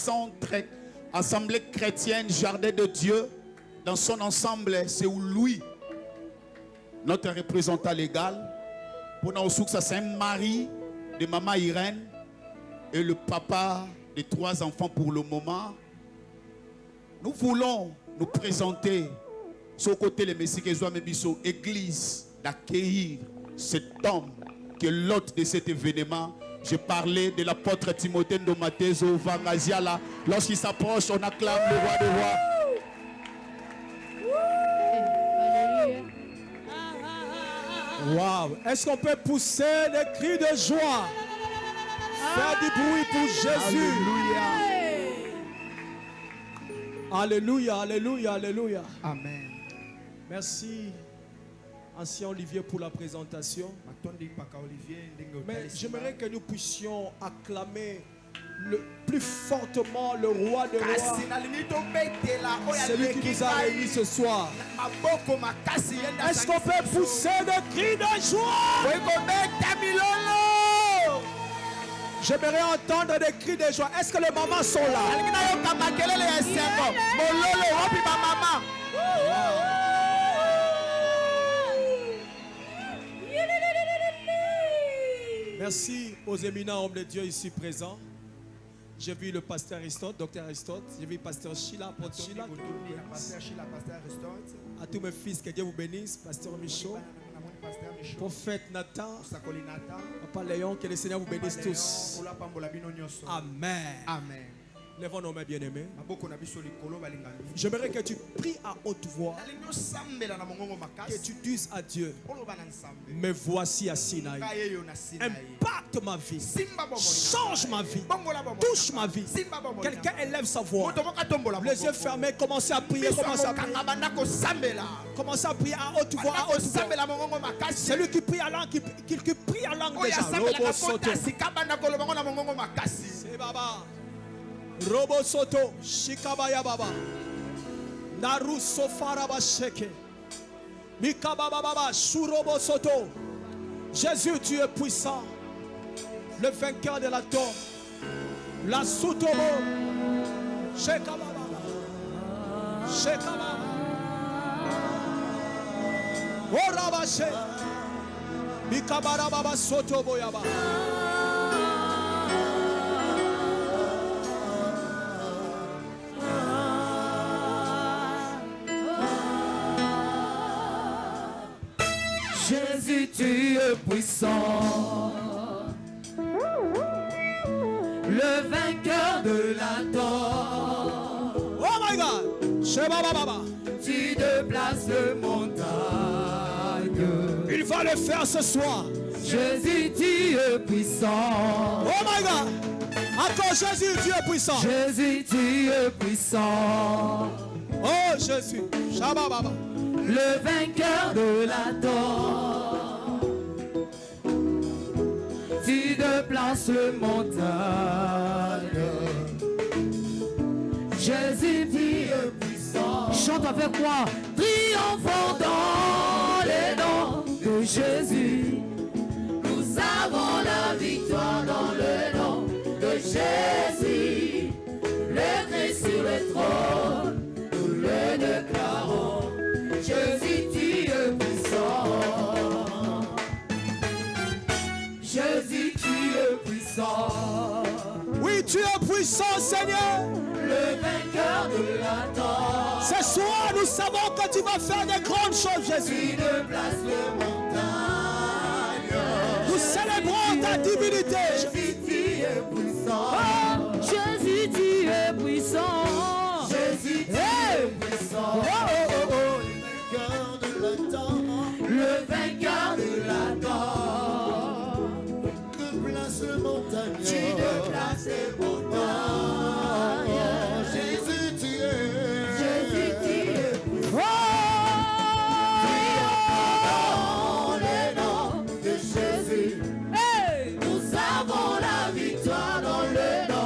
centre Assemblée chrétienne Jardin de Dieu dans son ensemble, c'est où lui, notre représentant légal, pour nous que ça c'est un mari de maman Irène et le papa de 3 enfants pour le moment. Nous voulons nous présenter sur le côté de Messie que soit église d'accueillir cet homme qui est l'hôte de cet événement. J'ai parlé de l'apôtre Timothée Ndomatezo Vangaziala. Lorsqu'il s'approche, on acclame le roi des rois. Wow. Est-ce qu'on peut pousser des cris de joie? Faire du bruit pour Jésus. Alléluia. Alléluia, alléluia, alléluia. Amen. Merci, ancien Olivier, pour la présentation. Mais j'aimerais que nous puissions acclamer plus fortement le roi de rois. Celui qui nous a réunis ce soir. Est-ce qu'on peut pousser des cris de joie? J'aimerais entendre des cris de joie. Est-ce que les mamans sont là? Merci aux éminents hommes de Dieu ici présents. J'ai vu le pasteur Aristote, docteur Aristote. J'ai vu le pasteur Sheila, apôtre Sheila. À tous mes fils, que Dieu vous bénisse. Pasteur Michaud, prophète Nathan, Papa Léon, que le Seigneur vous bénisse tous. Amen. Amen. Lèvons nos mains bien-aimés. J'aimerais que tu pries à haute voix. Que tu dises à Dieu: me voici à Sinaï. Impacte ma vie. Change ma vie. Touche ma vie. Quelqu'un élève sa voix. Les yeux fermés, commencez à prier. Commencez à prier. Commencez à prier à haute voix. À haute voix. Celui qui prie à langue, qui prie à langue déjà. C'est Baba. Robo Soto, Shikabaya Baba, Naru Sofaraba Sheke, Mikababa Baba, Shurobo Soto. Jésus, tu es puissant, le vainqueur de la tombe, la Soutobo, Shekababa, Shekababa, Orabashe, Mikabara Baba Soto Boyaba. Jésus, tu es puissant, le vainqueur de la tombe. Oh my God! Sheba Baba. Tu déplaces le montagne. Il va le faire ce soir. Jésus, tu es puissant. Oh my God! Encore Jésus, tu es puissant. Jésus, tu es puissant. Oh Jésus, Shaba Baba. Le vainqueur de la tombe. Tu déplaces le montagne. Jésus, tu es puissant. Chante avec moi. Triomphant dans les noms de Jésus. Nous avons la victoire dans le nom de Jésus. Le Christ sur le trône, nous le déclarons. Jésus, tu es puissant. Jésus, tu es puissant. Oui, tu es puissant, Seigneur. Le vainqueur de la tombe. Ce soir, nous savons que tu vas faire de grandes choses, Jésus. Tu déplaces le montagne. Nous célébrons ta divinité. Jésus, tu es puissant. Oh. Jésus, tu es puissant. Jésus, tu es puissant. Oh, oh, oh, oh. Le vainqueur de la tombe. Déplace le montagne. Tu déplaces les montagnes. Jésus, tu es. Jésus, tu es puissant. Dans le nom de Jésus, nous avons la victoire dans le nom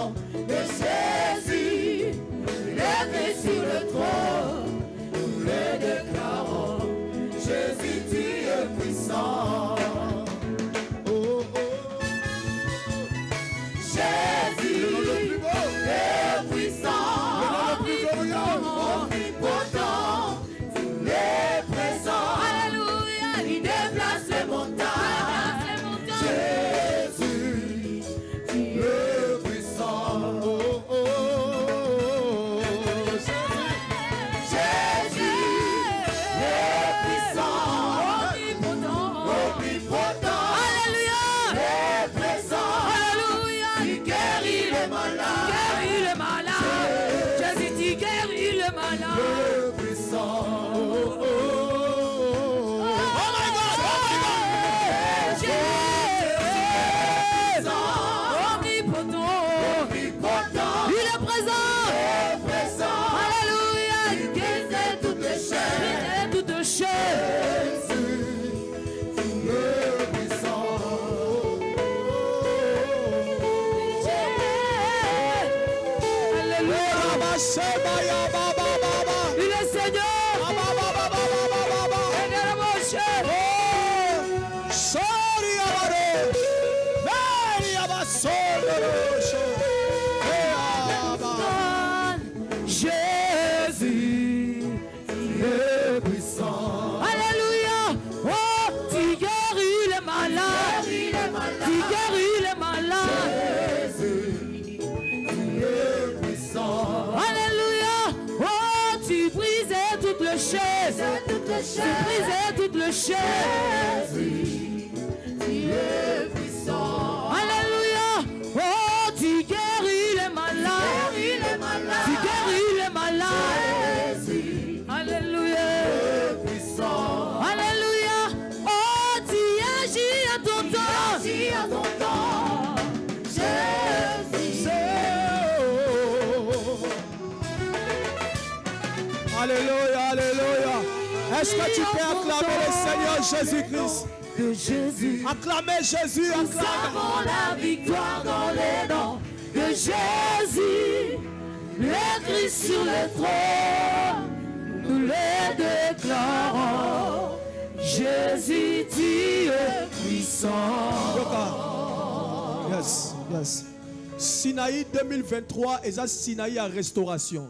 Il est Seigneur. Jésus, le puissant. Alléluia. Oh, tu guéris les malades. Tu guéris les malades. Jésus, le puissant. Alléluia. Oh, tu brisais toutes les chaises. Tu brisais toutes les chaises. Jésus, tu es puissant. Alléluia. Oh, tu guéris les malades. Tu guéris les malades. Jésus. Alléluia. Puissant. Alléluia. Oh, tu agis à ton temps. Jésus. Alléluia, alléluia. Est-ce que tu peux acclamer le Seigneur Jésus-Christ? De Jésus. Acclamez Jésus, Nous avons la victoire dans les noms de Jésus. Le Christ sur le trône, nous le déclarons. Jésus, tu es puissant. Yes, yes. Sinaï 2023, et ça Sinaï à restauration.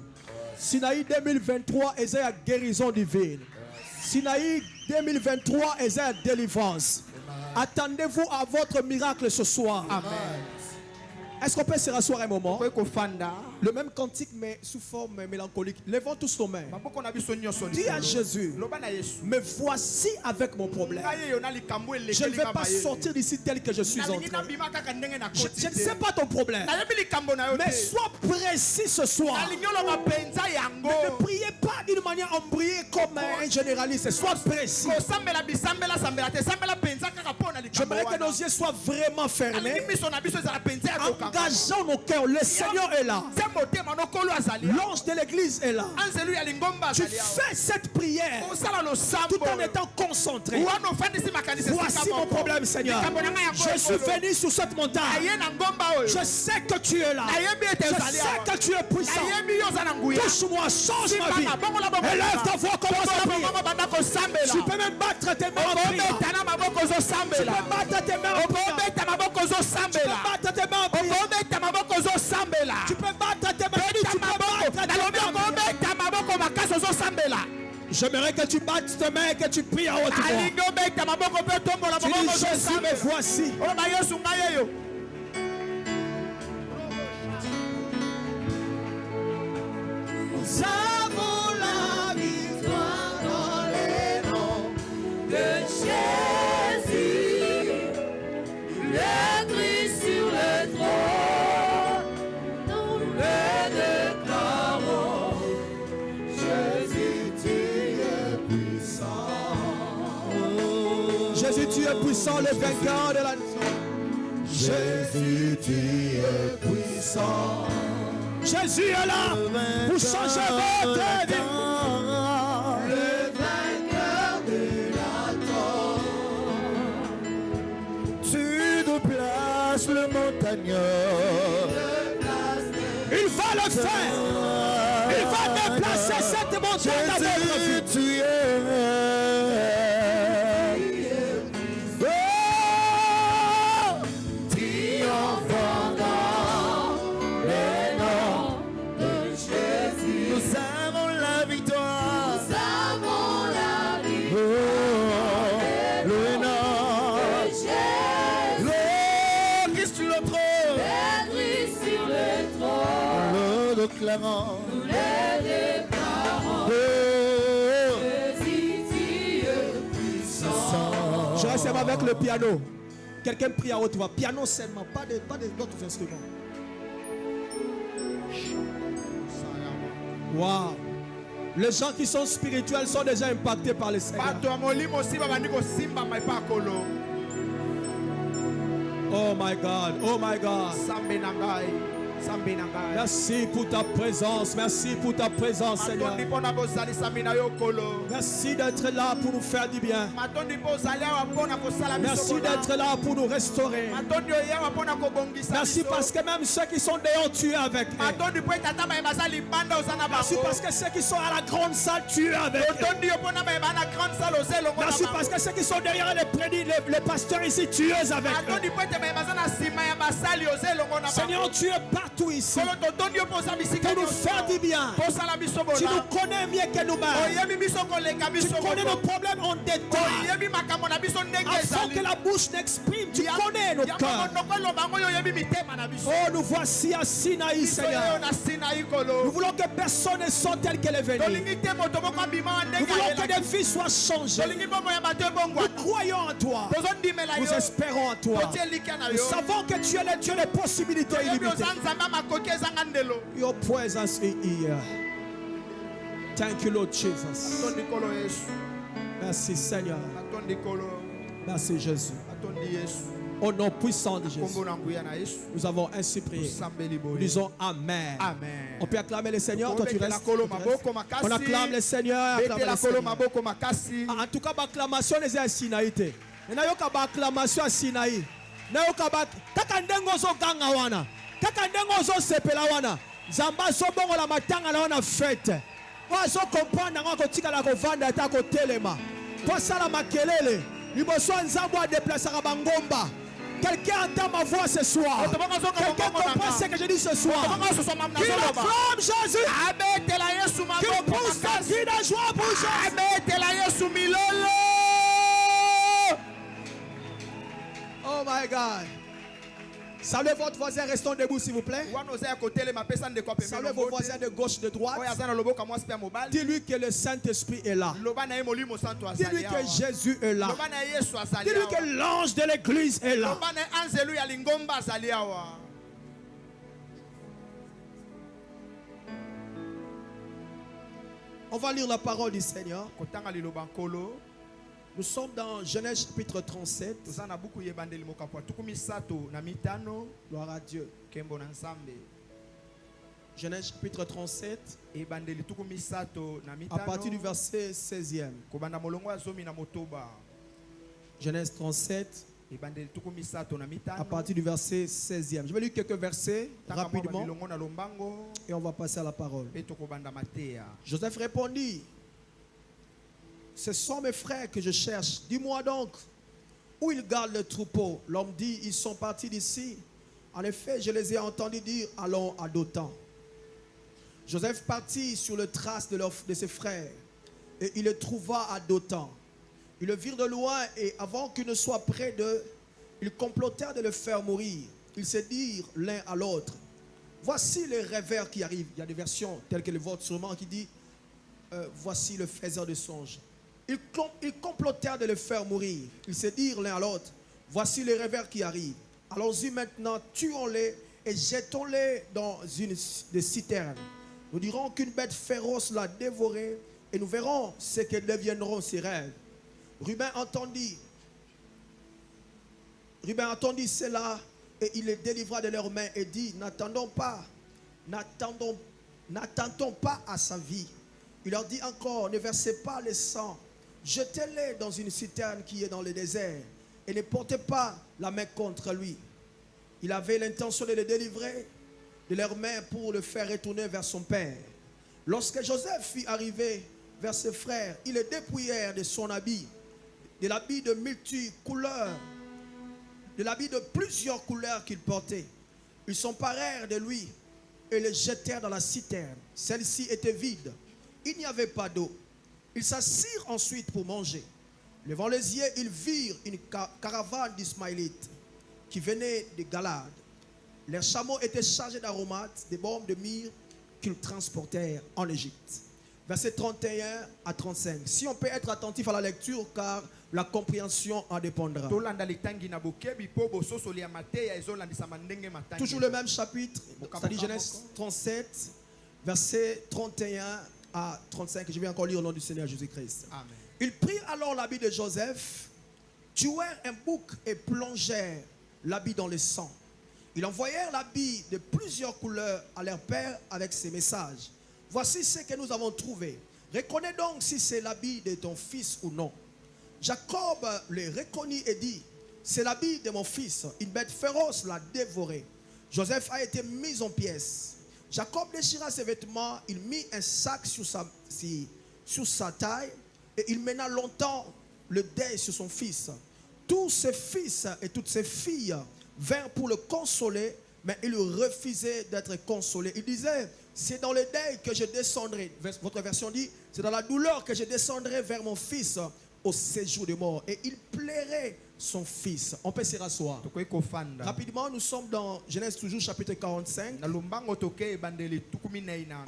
Sinaï 2023, et ça guérison divine. Sinaï 2023, et ça délivrance. Attendez-vous à votre miracle ce soir. Amen. Est-ce qu'on peut se rasseoir un moment? Le même cantique mais sous forme mélancolique. Levons tous nos mains. Dis à Jésus, me voici avec mon problème. Je ne vais pas sortir d'ici tel que je suis entré. Je ne sais pas ton problème, mais sois précis ce soir. Ne priez pas d'une manière embrouillée comme un généraliste. Sois précis. J'aimerais que nos yeux soient vraiment fermés. Engageons nos cœurs. Le Seigneur est là. L'ange de l'église est là. Tu fais cette prière tout en étant concentré. Voici mon problème, Seigneur. Je suis venu sur cette montagne. Je sais que tu es là. Je sais que tu es puissant. Touche-moi, change ma vie. Élève ta voix, commence à prier. Tu peux même battre tes mains en priant. Tu peux battre tes mains en priant. Tu peux battre tes mains en priant. Tu peux battre tes mains. J'aimerais que tu battes tes mains et que tu pries à haute voix. Tu dis, Jésus, me voici. Nous avons la victoire dans les noms de Jésus. Le Christ sur le trône, nous le déclarons. Jésus, tu es puissant. Jésus, tu es puissant, le vainqueur de la nation. Jésus, tu es puissant. Jésus est là pour changer votre vie. Le vainqueur de la torre. Tu déplaces le montagnard. Il va le faire. Il va déplacer cette montagne dans votre vie. Jésus, tu es. Nous les déclarons. Jésus, tu es puissant. Je reste avec le piano. Quelqu'un prie à haute voix. Piano seulement, pas d'autres instruments. Wow. Les gens qui sont spirituels sont déjà impactés par le Seigneur. Oh my God, oh my God. Merci pour ta présence. Merci pour ta présence, Seigneur. Merci d'être là pour nous faire du bien. Merci d'être là pour nous restaurer. Merci parce que même ceux qui sont dehors, tu es avec eux. Merci parce que ceux qui sont à la grande salle, tu es avec eux. Merci parce que ceux qui sont derrière les pasteurs ici, tu es avec eux. Seigneur, tu es partout ici pour nous faire du bien. Tu nous connais mieux que nous-mêmes. Tu connais nos problèmes en détail. Avant que la bouche n'exprime, tu connais nos cœurs. Oh, nous voici à Sinaï, Seigneur. Nous voulons que personne ne sorte tel qu'elle est venue. Nous voulons que des vies soient changées. Nous croyons en toi. Nous espérons en toi. Nous savons que tu es le Dieu des possibilités illimitées. Your presence is here. Thank you, Lord Jesus. Merci, Seigneur. Merci, Jésus. Au nom puissant de Jésus, nous avons ainsi prié. Nous disons Amen. Amen. On peut acclamer le Seigneur. Toi, tu restes. On acclame le Seigneur. En tout cas, l'acclamation est à Sinaï. Il y a une acclamation à Sinaï. Kaka ndengo zo ganga wana. Kaka ndengo zo sepela wana. Zamba zo bongo la matanga na wana fête. Wa zo comprendre nga ko tika la ko vanda ta ko telema. Po sala makelele. Liboso nzambo a déplacer ka bangomba. Quelqu'un entend ma voix ce soir. Quelqu'un comprend ce que je dis ce soir. Qu'il acclame Jésus. Qu'il pousse ta vie de joie pour Jésus. Oh my God. Saluez votre voisin, restons debout s'il vous plaît. Saluez vos voisins de gauche, de droite. Dis-lui que le Saint-Esprit est là. Dis-lui que Jésus est là. Dis-lui que l'ange de l'église est là. On va lire la parole du Seigneur. Nous sommes dans Genèse chapitre 37. Gloire à Dieu. Genèse chapitre 37. À partir du verset 16e. Genèse 37. À partir du verset 16e. Je vais lire quelques versets rapidement. Et on va passer à la parole. Joseph répondit: ce sont mes frères que je cherche. Dis-moi donc, où ils gardent le troupeau? L'homme dit: ils sont partis d'ici. En effet, je les ai entendus dire: allons à Dothan. Joseph partit sur le trace de ses frères, et il les trouva à Dothan. Ils le virent de loin, et avant qu'ils ne soient près d'eux, ils complotèrent de le faire mourir. Ils se dirent l'un à l'autre: voici le rêveur qui arrive. Il y a des versions telles que le vôtre sûrement qui dit voici le faiseur de songes. Ils complotèrent de le faire mourir. Ils se dirent l'un à l'autre: voici les rêveurs qui arrivent. Allons-y maintenant, tuons-les et jetons-les dans une des citernes. Nous dirons qu'une bête féroce l'a dévoré et nous verrons ce que deviendront ces rêves. Ruben entendit cela et il les délivra de leurs mains et dit: n'attendons pas à sa vie. Il leur dit encore: ne versez pas le sang. Jetez-les dans une citerne qui est dans le désert et ne portez pas la main contre lui. Il avait l'intention de le délivrer de leurs mains pour le faire retourner vers son père. Lorsque Joseph fut arrivé vers ses frères, ils le dépouillèrent de son habit, de l'habit de multicouleurs, de l'habit de plusieurs couleurs qu'il portait. Ils s'emparèrent de lui et le jetèrent dans la citerne. Celle-ci était vide. Il n'y avait pas d'eau. Ils s'assirent ensuite pour manger. Levant les yeux, ils virent une caravane d'Ismaélites qui venait de Galade. Leurs chameaux étaient chargés d'aromates, des bombes de myrrhe qu'ils transportèrent en Égypte. Versets 31 à 35. Si on peut être attentif à la lecture, car la compréhension en dépendra. Toujours le même chapitre, c'est-à-dire Genèse 37, versets 31 à 35. Je vais encore lire au nom du Seigneur Jésus-Christ. Amen. Ils prirent alors l'habit de Joseph, tuèrent un bouc et plongèrent l'habit dans le sang. Ils envoyèrent l'habit de plusieurs couleurs à leur père avec ces messages. Voici ce que nous avons trouvé. Reconnais donc si c'est l'habit de ton fils ou non. Jacob le reconnut et dit, c'est l'habit de mon fils. Une bête féroce l'a dévoré. Joseph a été mis en pièces. Jacob déchira ses vêtements, il mit un sac sur sa taille et il mena longtemps le deuil sur son fils. Tous ses fils et toutes ses filles vinrent pour le consoler, mais il refusait d'être consolé. Il disait, c'est dans le deuil que je descendrai. Votre version dit, c'est dans la douleur que je descendrai vers mon fils au séjour de mort. Et il plairait son fils. On peut se rasseoir. Rapidement, nous sommes dans Genèse toujours chapitre 45. On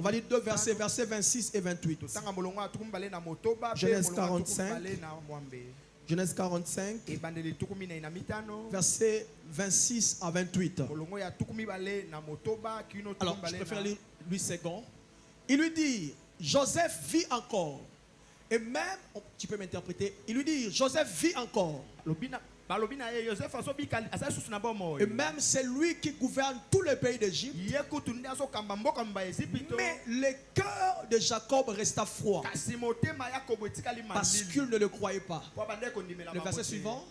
va lire deux versets, versets 26 et 28. Genèse 45. Genèse 45, versets 26 à 28. Alors, je préfère lire 8 secondes. Il lui dit, Joseph vit encore. Et même, tu peux m'interpréter, il lui dit, Joseph vit encore. Et même c'est lui qui gouverne tout le pays d'Égypte. Mais le cœur de Jacob resta froid parce qu'il ne le croyait pas. Le verset suivant.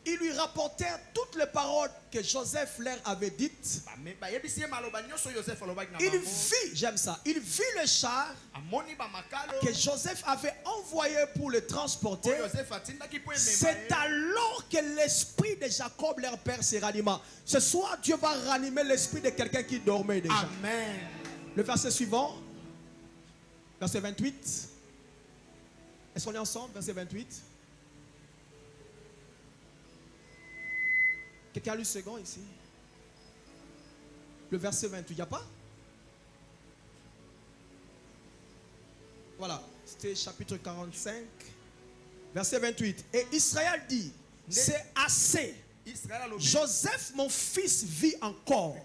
Ils lui rapportèrent toutes les paroles que Joseph leur avait dites. Il vit, j'aime ça, il vit le char que Joseph avait envoyé pour le transporter. C'est alors que l'esprit de Jacob, leur père, se ranima. Ce soir, Dieu va ranimer l'esprit de quelqu'un qui dormait déjà. Amen. Le verset suivant, verset 28. Est-ce qu'on est ensemble? Verset 28. Quelqu'un a lu second ici? Le verset 28, il n'y a pas? Voilà, c'était chapitre 45, verset 28. Et Israël dit, c'est assez. Joseph, mon fils, vit encore.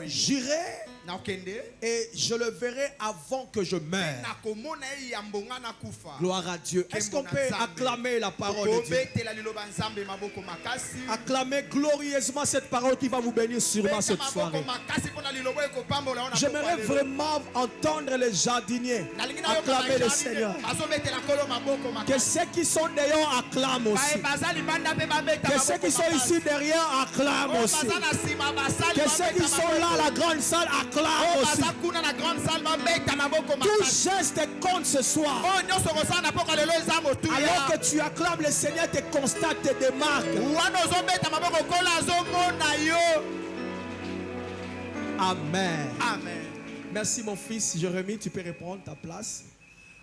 J'irai et je le verrai avant que je meure. Gloire à Dieu. Est-ce qu'on peut acclamer la parole de Dieu? Acclamez glorieusement cette parole qui va vous bénir sûrement cette soirée. J'aimerais vraiment entendre les jardiniers acclamer le Seigneur. Que ceux qui sont dehors acclament aussi. Que ceux qui sont ici derrière acclament aussi. Que ceux qui sont là à la grande salle acclament aussi. Tout geste compte ce soir. Alors que tu acclames, le Seigneur te constate, te démarque. Amen. Amen. Merci mon fils Jérémie, tu peux reprendre ta place.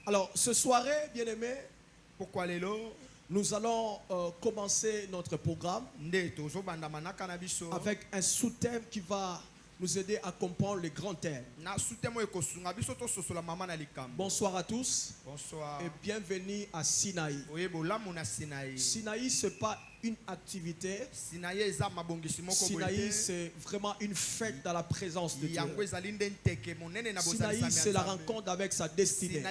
Alors ce soirée, bien-aimé, pourquoi les lots? Nous allons commencer notre programme avec un sous-thème qui va nous aider à comprendre les grands thèmes. Bonsoir à tous. Bonsoir. Et bienvenue à Sinaï. Sinaï, ce n'est pas une activité. Sinaï, c'est vraiment une fête dans la présence de Dieu. Sinaï, c'est la rencontre avec sa destinée.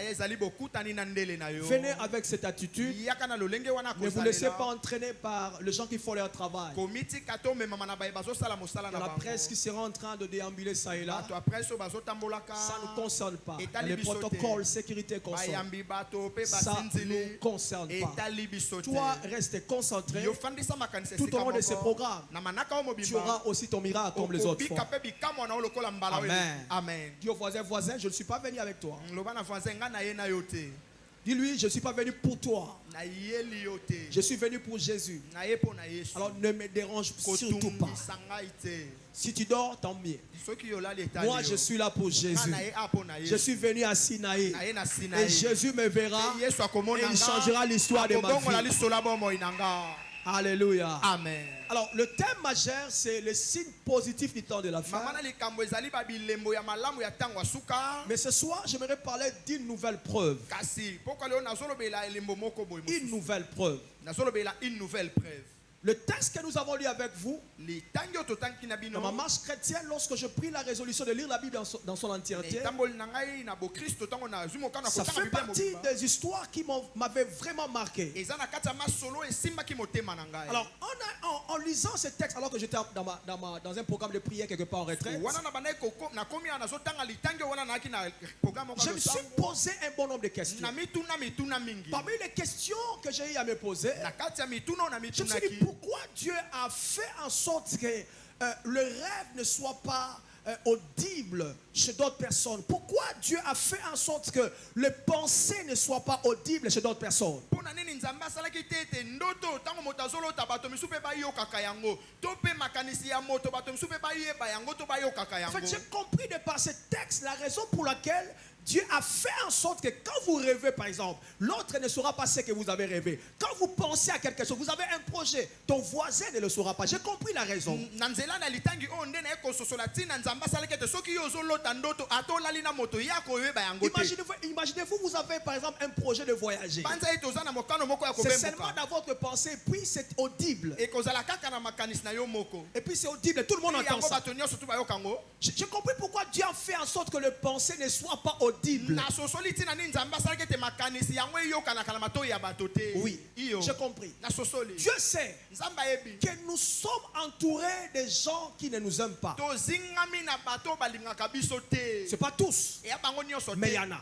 Venez avec cette attitude. Ne vous laissez pas entraîner par les gens qui font leur travail. La presse qui sera en train de déambuler ça et là, ça ne nous concerne pas. Les protocoles sécurité concernent. Ça ne nous concerne pas. Toi, reste concentré. Tout au long de ce programme, tu auras aussi ton miracle comme les autres fois. Amen. Amen. Dis au voisin, je ne suis pas venu avec toi. Dis-lui, je ne suis pas venu pour toi. Je suis venu pour Jésus. Alors ne me dérange surtout pas. Si tu dors, tant mieux. Moi, je suis là pour Jésus. Je suis venu à Sinaï. Et Jésus me verra. Et il changera l'histoire de ma vie. Alléluia. Amen. Alors, le thème majeur, c'est le signe positif du temps de la fin. Mais ce soir, j'aimerais parler d'une nouvelle preuve. Une nouvelle preuve. Le texte que nous avons lu avec vous, dans ma marche chrétienne, lorsque je pris la résolution de lire la Bible dans son entièreté, ça fait partie des histoires qui m'avaient vraiment marqué. Alors, en lisant ce texte, alors que j'étais dans un programme de prière quelque part en retraite, je me suis posé un bon nombre de questions. Parmi les questions que j'ai eu à me poser, je me suis dit pourquoi Dieu a fait en sorte que le rêve ne soit pas audible chez d'autres personnes. Pourquoi Dieu a fait en sorte que les pensées ne soient pas audibles chez d'autres personnes. En fait, j'ai compris de par ce texte la raison pour laquelle Dieu a fait en sorte que quand vous rêvez, par exemple, l'autre ne saura pas ce que vous avez rêvé. Quand vous pensez à quelque chose, vous avez un projet, ton voisin ne le saura pas. J'ai compris la raison. Imaginez-vous, vous avez par exemple un projet de voyager. C'est seulement dans votre pensée, puis c'est audible. Et puis c'est audible, tout le monde entend ça. J'ai compris pourquoi Dieu a fait en sorte que le pensée ne soit pas audible. Oui, j'ai compris. Dieu sait que nous sommes entourés de gens qui ne nous aiment pas. C'est pas tous, mais il y en a.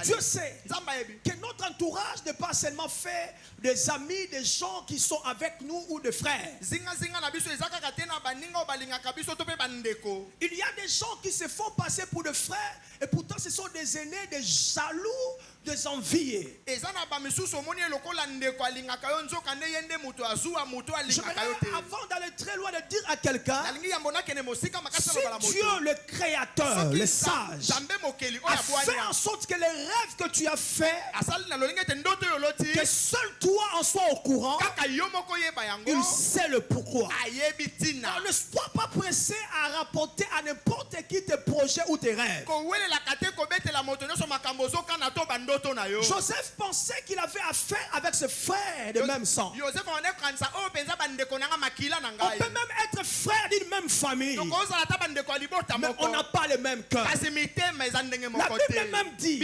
Dieu sait que notre entourage n'est pas seulement fait des amis, des gens qui sont avec nous ou des frères. Il y a des gens qui se font passer pour des frères et pourtant ce sont des aînés, des jaloux, des enviés. Avant d'aller très loin, de dire à quelqu'un, si Dieu le créateur, le sage, a fait en sorte que les rêves que tu as faits, que seul toi en sois au courant, il sait le pourquoi. Alors ne sois pas pressé à rapporter à n'importe qui tes projets ou tes rêves. Joseph pensait qu'il avait affaire avec ses frères de même sang. On peut même être frère d'une même famille, mais on n'a pas le même cœur. La Bible même dit,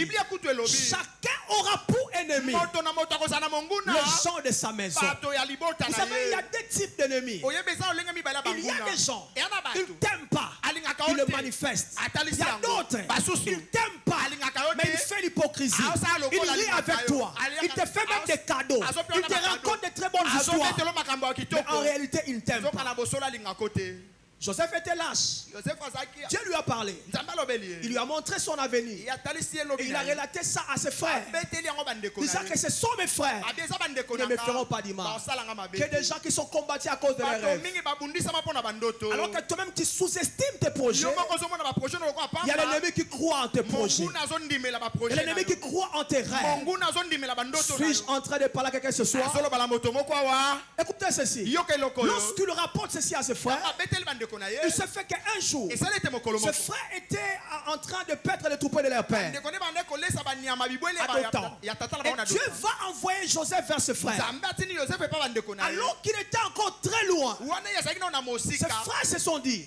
chacun aura pour ennemi les gens de sa maison. Vous savez, il y a deux types d'ennemis. Il y a des gens, ils ne t'aiment pas, ils le manifestent. Il y a d'autres, ils ne t'aiment pas, mais il fait l'hypocrisie. Il rit avec toi. Il te fait même des cadeaux. Il te raconte de très bonnes histoires. Mais en réalité, il ne t'aime pas. Joseph était lâche. Dieu lui a parlé. Il lui a montré son avenir. Et il a relaté ça à ses frères. Disant que ce sont mes frères. Ils ne me feront pas d'image. Que des gens qui sont combattus à cause de leurs rêves. Alors que toi-même tu sous-estimes tes projets. Il y a l'ennemi qui croit en tes projets. Il y a l'ennemi qui croit en tes rêves. Suis-je en train de parler à quelqu'un ce soir? Écoutez ceci. Lorsqu'il rapporte ceci à ses frères, il se fait qu'un jour, ses frères étaient en train de paître les troupeaux de leur père. Et Dieu va envoyer Joseph vers ses frères. Alors qu'il était encore très loin, ses frères se sont dit,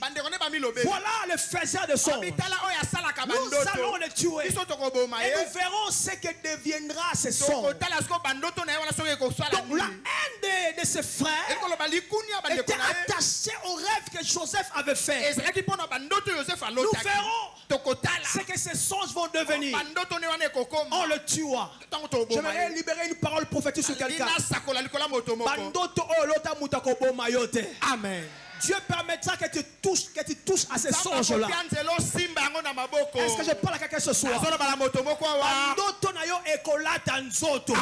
voilà le faiseur de songe. Nous allons le tuer. Et nous verrons ce que deviendra ce songe. Donc la haine de ses frères était attachée au rêve que Joseph avait fait. Nous verrons ce que ces songes vont devenir. On le tuera. J'aimerais libérer une parole prophétique sur quelqu'un. Amen. Dieu permettra que tu touches à ces songes-là. Est-ce que je parle à quelqu'un ce soir?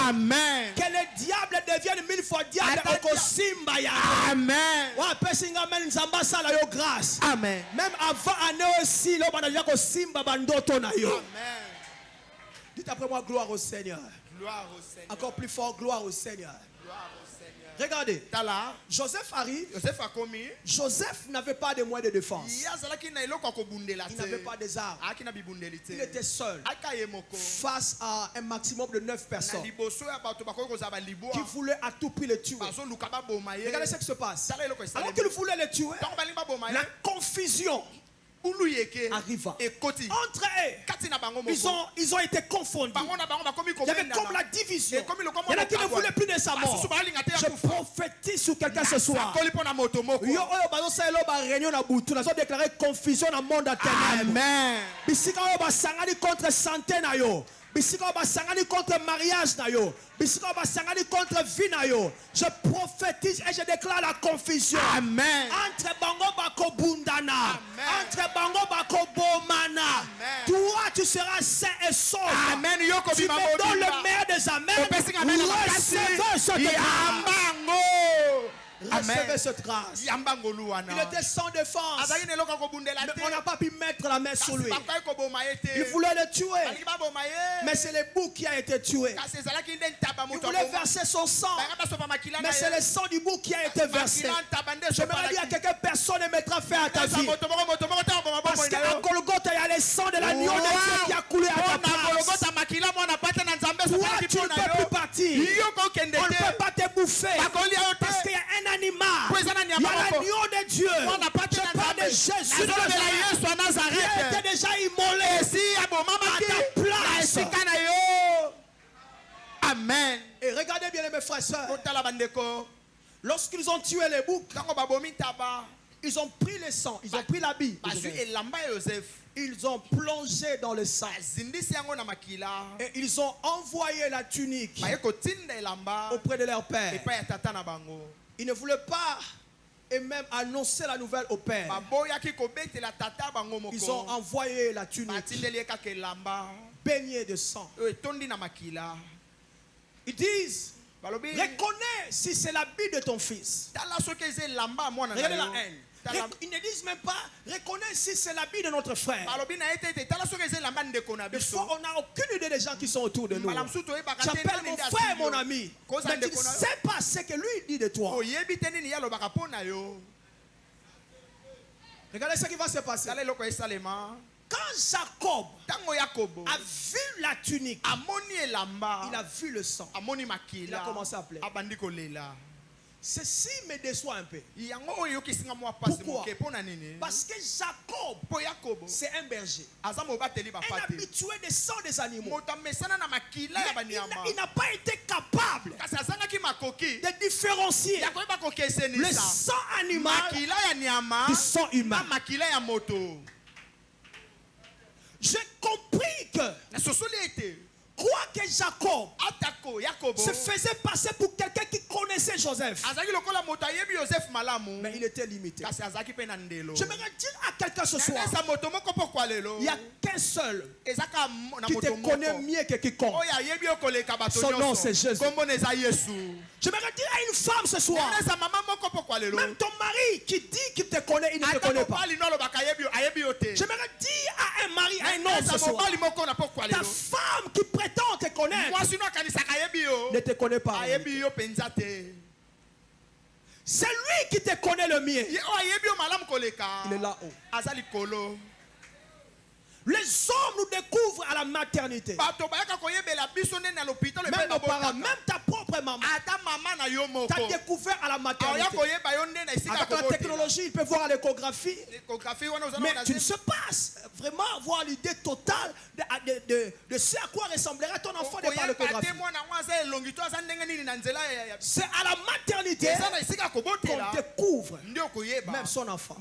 Amen. Que le diable devienne 1000 fois diable. Amen. Amen. Même avant aussi, Amen. Dites après moi, gloire au Seigneur. Encore plus fort, gloire au Seigneur. Regardez. Joseph arrive. Joseph n'avait pas de moyens de défense. Il n'avait pas des armes. Il était seul face à un maximum de 9 personnes qui voulaient à tout prix le tuer. Regardez ce qui se passe. Alors qu'ils voulaient le tuer, la confusion arriva. Entre eux, ils ont été confondus. Il y avait comme la division. Il y en a qui ne voulaient plus de sa mort. Je prophétise sur quelqu'un ce soir. Ils ont déclaré confusion dans le monde intérieur. Amen. Contre santé. Bisika basangani contre mariage na yo. Bisika basangani contre vie na yo. Je prophétise et je déclare la confusion. Amen. Entre bango bako bundana. Entre bango bako bomana. Toi tu seras saint et sauf. Amen. Tu me donnes le meilleur des amens. Recevez cette grâce. Recevez cette grâce. Il était sans défense. Mais on n'a pas pu mettre la main sur lui. Il voulait le tuer. Mais c'est le bouc qui a été tué. Il voulait verser son sang. Mais c'est le sang du bouc qui a été versé. J'aimerais dire à quelqu'un, personne ne mettra fin à ta vie. Parce qu'à Golgotha, il y a le sang de l'agneau de Dieu qui a coulé à ta place. Toi, tu ne peux plus partir. On ne peut pas te bouffer. Parce qu'il y a un animal. Il y a l'agneau de Dieu. Je parle de Jésus de Nazareth. Il était déjà immolé à ta place. Amen. Et regardez bien mes frères et sœurs. Lorsqu'ils ont tué les boucs, ils ont pris le sang, ils ont pris l'habit. Ils ont plongé dans le sang. Et ils ont envoyé la tunique auprès de leur père. Ils ne voulaient pas et même annoncer la nouvelle au père. Ils ont envoyé la tunique baignée de sang. Ils disent, reconnais si c'est l'habit de ton fils. Regardez la haine. Ils ne disent même pas, reconnais si c'est l'habit de notre frère. Des fois, on n'a aucune idée des gens qui sont autour de nous. J'appelle mon frère, mon ami. Mais tu ne sais pas ce que lui dit de toi. Regardez ce qui va se passer. Quand Jacob a vu la tunique, il a vu le sang. Il a commencé à pleurer. Ceci me déçoit un peu. Pourquoi? Parce que Jacob, c'est un berger. Un habitué des sangs des animaux. Il n'a pas été capable de différencier le sang animal du sang humain. J'ai compris que quoi que Jacob se faisait passer pour quelqu'un qui connaissait Joseph, mais il était limité. J'aimerais dire à quelqu'un ce soir, il n'y a qu'un seul qui te connaît mieux que quiconque. Son nom c'est Jésus. J'aimerais dire à une femme ce soir, même ton mari qui dit qu'il te connaît, il ne te connaît pas. J'aimerais dire à un mari, à un homme ce soir, ta femme qui prétend te connaître ne te connaît pas. C'est lui qui te connaît le mieux. Il est là-haut. Les hommes nous découvrent à la maternité. Même nos parents, même ta propre maman t'a découvert à la maternité. Avec la technologie, il peut voir l'échographie. Mais tu ne sais pas vraiment avoir l'idée totale de ce à quoi ressemblera ton enfant de par l'échographie. C'est à la maternité qu'on découvre même son enfant.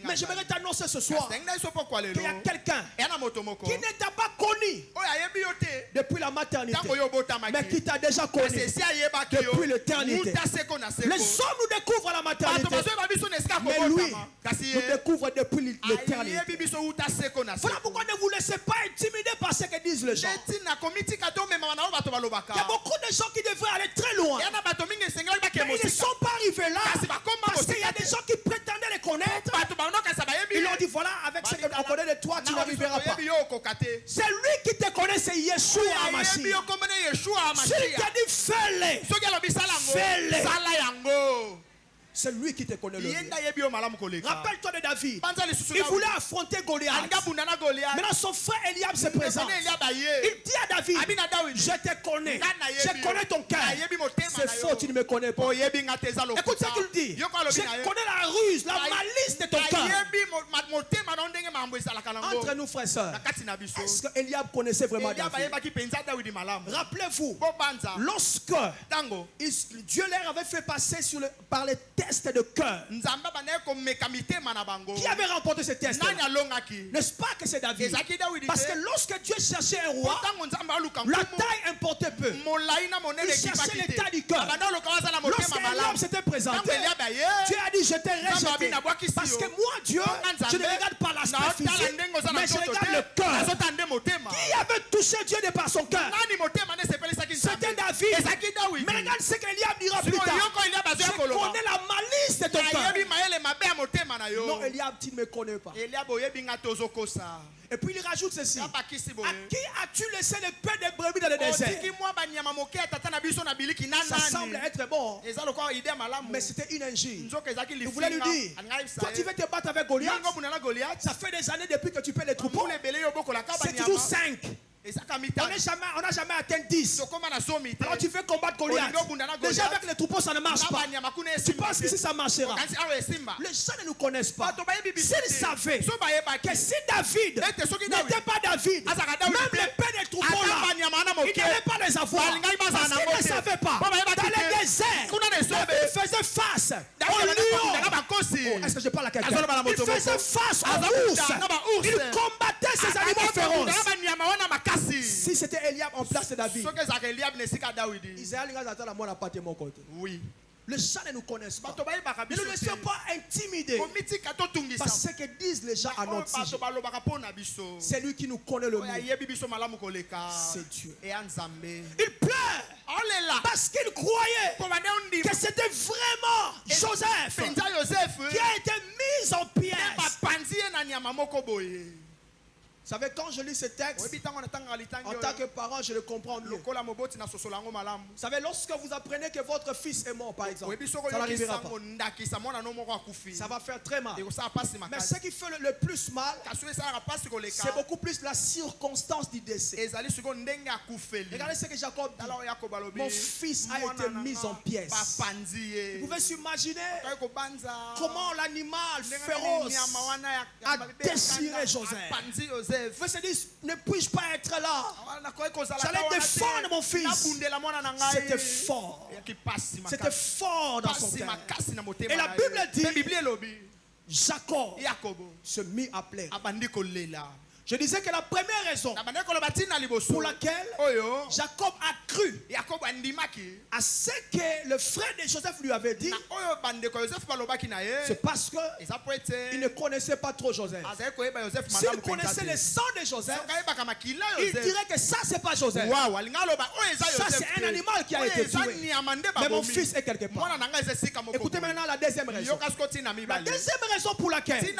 Mais j'aimerais t'annoncer ce soir qu'il y a quelqu'un qui ne t'a pas connu depuis la maternité, mais qui t'a déjà connu depuis l'éternité. Les hommes nous découvrent à la maternité, mais lui nous découvre depuis l'éternité. Voilà pourquoi ne vous laissez pas intimider par ce que disent les gens. Il y a beaucoup de gens qui devraient aller très loin, mais ils ne sont pas arrivés là parce qu'il y a des gens qui prétendaient les connaître. Ils leur dit voilà, avec ce qu'on connaît de toi, tu n'arriveras pas. C'est lui qui te connaît c'est Yeshua Hamashiach. Celui qui a dit fais-le. Fais-le. C'est lui qui te connaît le mieux. Rappelle-toi de David. Il voulait affronter Goliath. Maintenant son frère Eliab se présente. Il dit à David, je te connais. Je connais ton cœur. C'est faux, tu ne me connais pas. Écoute ce qu'il dit. Je connais la ruse, la malice de ton cœur. Entre nous frères et sœurs, est-ce que Eliab connaissait vraiment David? Rappelez-vous, lorsque Dieu leur avait fait passer par les tests de cœur, qui avait remporté ce test? N'est-ce pas que c'est David? Parce que lorsque Dieu cherchait un roi, la taille importait peu. Il cherchait l'état du cœur. Lorsque Eliab s'était présenté, Dieu a dit je t'ai rejeté. Parce que moi Dieu, je ne regarde pas l'aspect physique, mais je regarde le cœur. Qui avait touché Dieu de par son cœur? C'était David. Mais regarde ce qu'Eliab dira plus tard. Je connais la malice de ton cœur. Non, Eliab, tu ne me connais pas. Et puis il rajoute ceci. À qui as-tu laissé le pain des brebis dans le désert? Ça semble être bon, mais c'était une injure. Il voulait lui dire, toi tu veux te battre avec Goliath. Ça fait des années depuis que tu paies les troupeaux. C'est toujours 5. On n'a jamais atteint 10. Alors tu veux combattre Goliath. Déjà avec les troupeaux ça ne marche pas. Tu penses que si ça marchera? Les gens ne nous connaissent pas. S'ils savaient que si David n'était pas David, même les paix des troupeaux là, ils n'allaient pas les avoir. Parce qu'ils ne savaient pas. Dans les déserts, David faisait face aux lions. Est-ce que je parle à quelqu'un? Il faisait face aux ours. Il combattait ces animaux féroces. Si c'était Eliab en place de David, Israël n'a pas mon côté. Oui. Les gens ne nous connaissent pas. Ne nous laissons pas intimider par ce que disent les gens à notre sujet. C'est lui qui nous connaît le mieux. C'est Dieu. Il pleure parce qu'il croyait que c'était vraiment Joseph qui a été mis en pièces. Vous savez, quand je lis ce texte, en tant que parent, je le comprends mieux. Vous savez, lorsque vous apprenez que votre fils est mort, par exemple, ça n'arrivera pas. Ça va faire très mal. Mais ce qui fait le plus mal, c'est beaucoup plus la circonstance du décès. Regardez ce que Jacob dit. Mon fils a été mis en pièces. Vous pouvez s'imaginer comment l'animal féroce a déchiré Joseph. Vous se dites, ne puis-je pas être là? J'allais défendre mon fils. C'était fort. C'était fort dans son cœur. Et la Bible dit, Jacob se mit à pleurer. Je disais que la première raison pour laquelle Jacob a cru à ce que le frère de Joseph lui avait dit, c'est parce qu'il ne connaissait pas trop Joseph. S'il connaissait le sang de Joseph, il dirait que ça c'est pas Joseph. Ça c'est un animal qui a été tué. Mais mon fils est quelque part. Écoutez maintenant la deuxième raison. La deuxième raison pour laquelle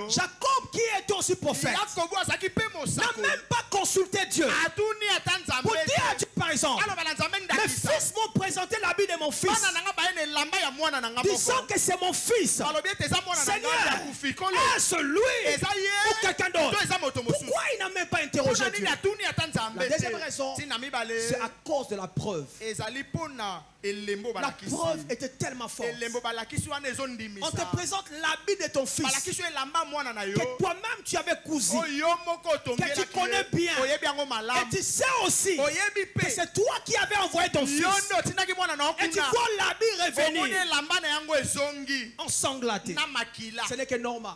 Jacob, qui est aussi prophète, n'a même pas consulté Dieu pour dire à Dieu par exemple, mes fils m'ont présenté l'habit de mon fils disant que c'est mon fils. Seigneur, est-ce lui ou quelqu'un d'autre? Pourquoi il n'a même pas interrogé Dieu? La deuxième raison, c'est à cause de la preuve. La preuve était tellement forte. On te présente l'habit de ton fils que toi-même tu avais cousu, que tu connais bien, et tu sais aussi que c'est toi qui avais envoyé ton fils, et tu vois l'habit revenir ensanglanté. Ce n'est que normal.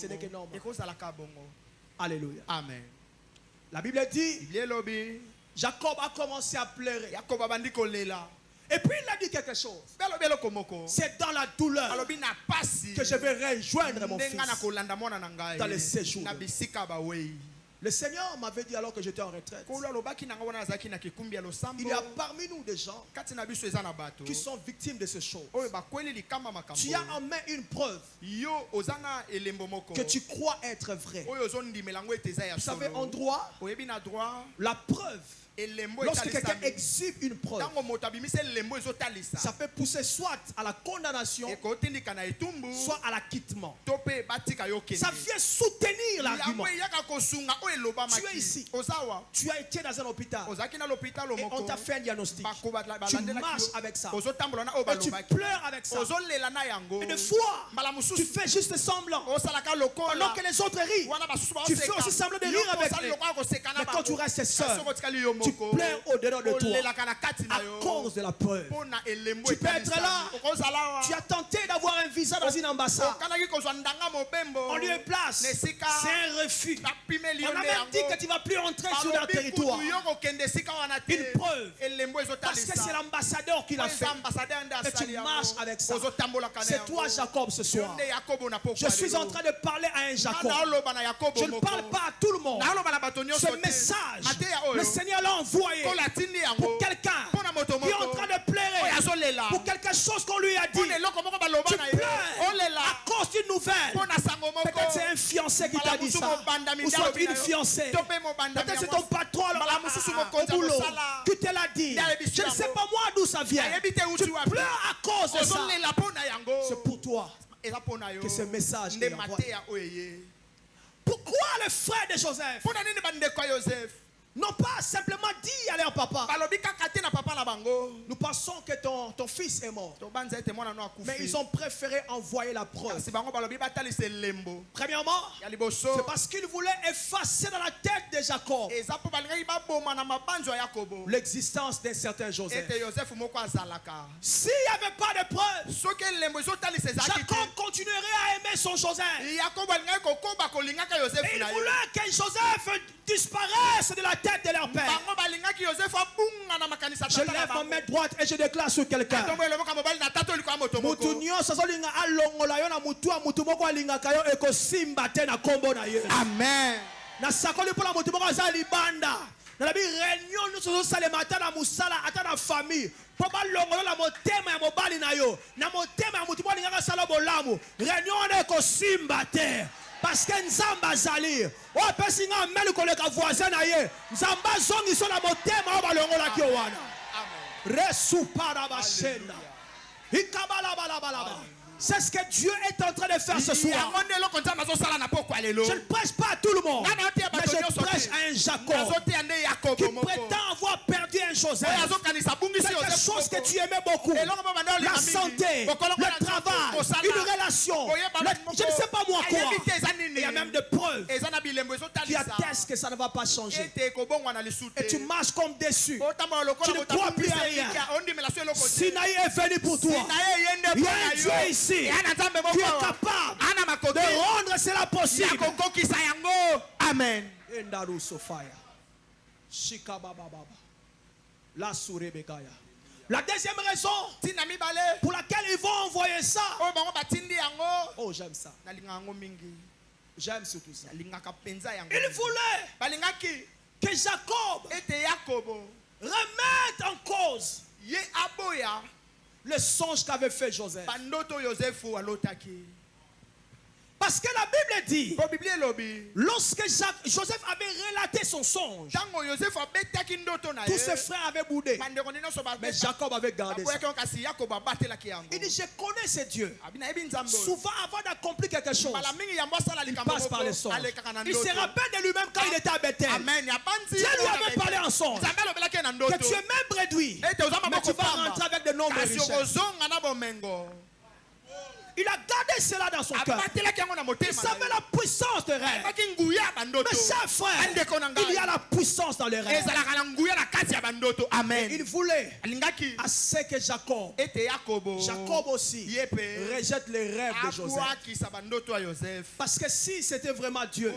Ce n'est que normal. Alléluia. Amen. La Bible dit, Jacob a commencé à pleurer. Et puis il a dit quelque chose. C'est dans la douleur que je vais rejoindre mon fils dans le séjour. Le Seigneur m'avait dit alors que j'étais en retraite. Il y a parmi nous des gens qui sont victimes de ces choses. Tu as en main une preuve que tu crois être vraie. Vous savez, en droit, la preuve, lorsque quelqu'un exhibe une preuve, ça peut pousser soit à la condamnation, soit à l'acquittement. Ça vient soutenir l'argument. Tu es ici. Tu as été dans un hôpital et on t'a fait un diagnostic. Tu marches avec ça. Et tu pleures avec ça. Et des fois, tu fais juste semblant. Pendant que les autres rient, tu fais aussi semblant de rire avec eux. Mais quand tu restes seul, tu pleures au-dedans de toi à cause de la preuve. Tu peux être là. Tu as tenté d'avoir un visa dans une ambassade. On lui place. C'est un refus. On a même dit que tu ne vas plus entrer sur leur territoire. Une preuve. Parce que c'est l'ambassadeur qui l'a fait. Et tu marches avec ça. C'est toi, Jacob, ce soir. Je suis en train de parler à un Jacob. Je ne parle pas à tout le monde. Ce message, le Seigneur l'a envoyé pour quelqu'un qui est en train de pleurer, pour quelque chose qu'on lui a dit. Tu pleures à cause d'une nouvelle. Peut-être c'est un fiancé qui t'a dit ça, ou soit une fiancée. Peut-être c'est ton patron au boulot qui te l'a dit. Je ne sais pas moi d'où ça vient. Tu pleures à cause de ça. C'est pour toi que ce message est envoyé. Pourquoi les frères de Joseph n'ont pas simplement dit à leur papa, nous pensons que ton fils est mort, mais ils ont préféré envoyer la preuve. Premièrement, c'est parce qu'ils voulaient effacer dans la tête de Jacob l'existence d'un certain Joseph. S'il n'y avait pas de preuve, Jacob continuerait à aimer son Joseph. Et il voulait que Joseph disparaisse de la tête de leur père. Je lève ma main droite et je déclare sur quelqu'un. Amen. Dans la réunion, nous sommes allés matin à Moussala, à la famille. Papa longola la motema ya mobali na yo. Na motema ya mutu mwa lingaka sala bolamu. Réunion na ko simba te. Parce que Nzamba zali. O pesi nga melu koleka voisin na ye. Nzamba zongi so la motema o balongola ki wana. Amen. Resupara bashenda. Ikabala bala bala bala. C'est ce que Dieu est en train de faire ce soir. Je ne prêche pas à tout le monde, mais je prêche à un Jacob qui prétend avoir perdu un Joseph. Quelque chose que tu aimais beaucoup. La santé, le travail, une relation. Je ne sais pas moi quoi. Il y a même des preuves qui attestent que ça ne va pas changer. Et tu marches comme déçu. Tu ne crois plus à rien. Sinaï est venu pour toi. Il y a un Dieu ici qui est capable de rendre cela possible. Amen. La deuxième raison pour laquelle ils vont envoyer ça. Oh, j'aime ça. J'aime surtout ça. Il voulait que Jacob remette en cause le songe qu'avait fait Joseph. Parce que la Bible dit, lorsque Joseph avait relaté son songe, tous ses frères avaient boudé, mais Jacob avait gardé ça. Il dit, je connais ce Dieu. Souvent, avant d'accomplir quelque chose, il passe par les songes. Il se rappelle de lui-même quand il était à Bethel. Dieu lui avait parlé en songe que tu es même réduit, mais tu vas rentrer avec de nombreuses richesses. Il a gardé cela dans son cœur. Il savait la puissance de rêve. Mais chers frères, il y a la puissance dans les rêves. Amen. Il voulait à ce que Jacob aussi rejette les rêves de Joseph. Parce que si c'était vraiment Dieu,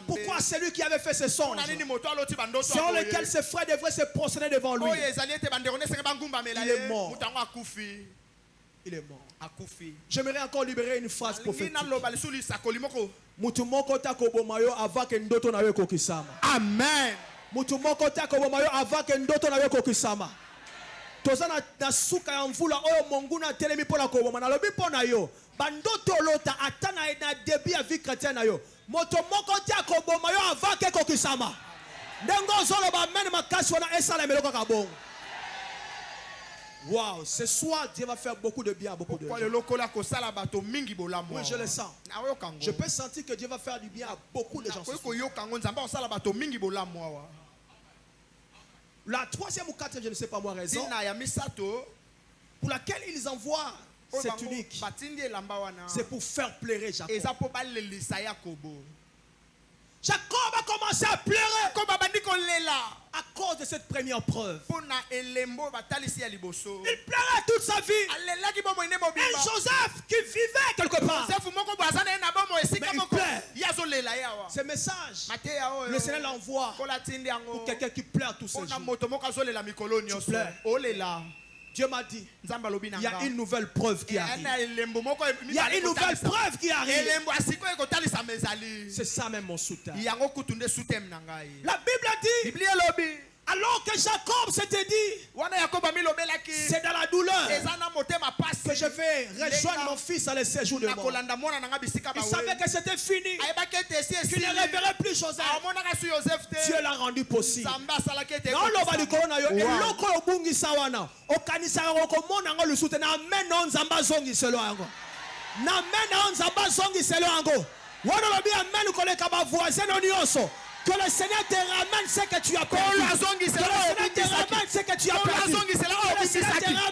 pourquoi celui qui avait fait ce songe, sur lequel ses frères devraient se prosterner devant lui, il est mort. Il est mort. J'aimerais encore libérer une phrase prophétique. Mutu moko ta koboma yo avant que ndoto na yo kokisama. Amen. Mutu moko ta koboma yo avant que ndoto na yo kokisama. Toza na suka ya mvula oyo monguna telemi pona koboma na lobi pona yo. Bandoto lota atana na début ya vie chrétienne na yo. Moto moko ta koboma yo avant que kokisama. Ndengo zolo ba men makasi wana esala meloko ka bongo. Wow, ce soir Dieu va faire beaucoup de bien à beaucoup de gens. Oui, je le sens. Je peux sentir que Dieu va faire du bien à beaucoup de gens. La troisième ou quatrième, je ne sais pas moi raison, pour laquelle ils envoient cette tunique, c'est pour faire pleurer Jacob. Jacob a commencé à pleurer à cause de cette première preuve. Il pleurait toute sa vie. Et Joseph qui vivait quelque part, mais il pleure. Ce message, le Seigneur l'envoie pour quelqu'un qui pleure tous ses jours. Tu pleures. Dieu m'a dit, il y a une nouvelle preuve qui arrive. Il y a une nouvelle preuve qui arrive. C'est ça même mon soutien. La Bible dit, alors que Jacob s'était dit, c'est dans la douleur que je vais rejoindre mon fils à le séjour de mort. Il savait que c'était fini, qu'il ne reverrait plus Joseph. Dieu l'a rendu possible. Que le Seigneur te ramène ce que tu as perdu. Que le Seigneur te ramène ce que tu as perdu. Que le Seigneur te ramène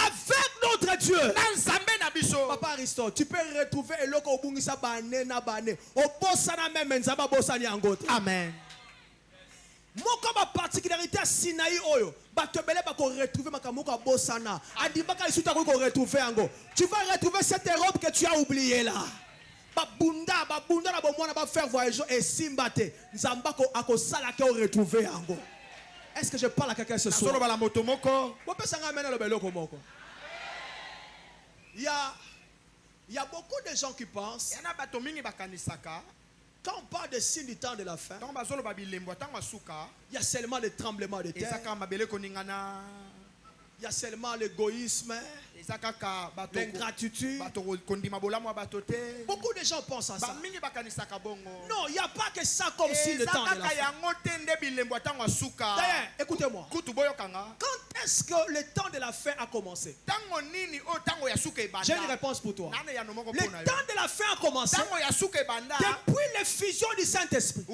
avec notre Dieu. Papa Aristo, tu peux retrouver eloko obungisa bane na bane. Obosana même nzaba bosani angote. Amen. Moko ba particularité Sinaï oyo. Batebele ba ko retrouver makamoko bosana. Adibaka isuta ko retrouver ango. Tu vas retrouver cette Europe que tu as oubliée là. Babunda na bomona ba faire voyage et simbate nzambako akosala ke retrouver ango. Est-ce que je parle à quelqu'un ce soir? Il y a beaucoup de gens qui pensent quand on parle de signes du temps de la fin, il y a seulement le tremblement de terre, il y a seulement l'égoïsme, l'ingratitude. Beaucoup de gens pensent à ça. Non, il n'y a pas que ça comme signe de temps de la fin. D'ailleurs, écoutez-moi. Quand est-ce que le temps de la fin a commencé? J'ai une réponse pour toi. Le temps de la fin a commencé depuis l'effusion du Saint-Esprit.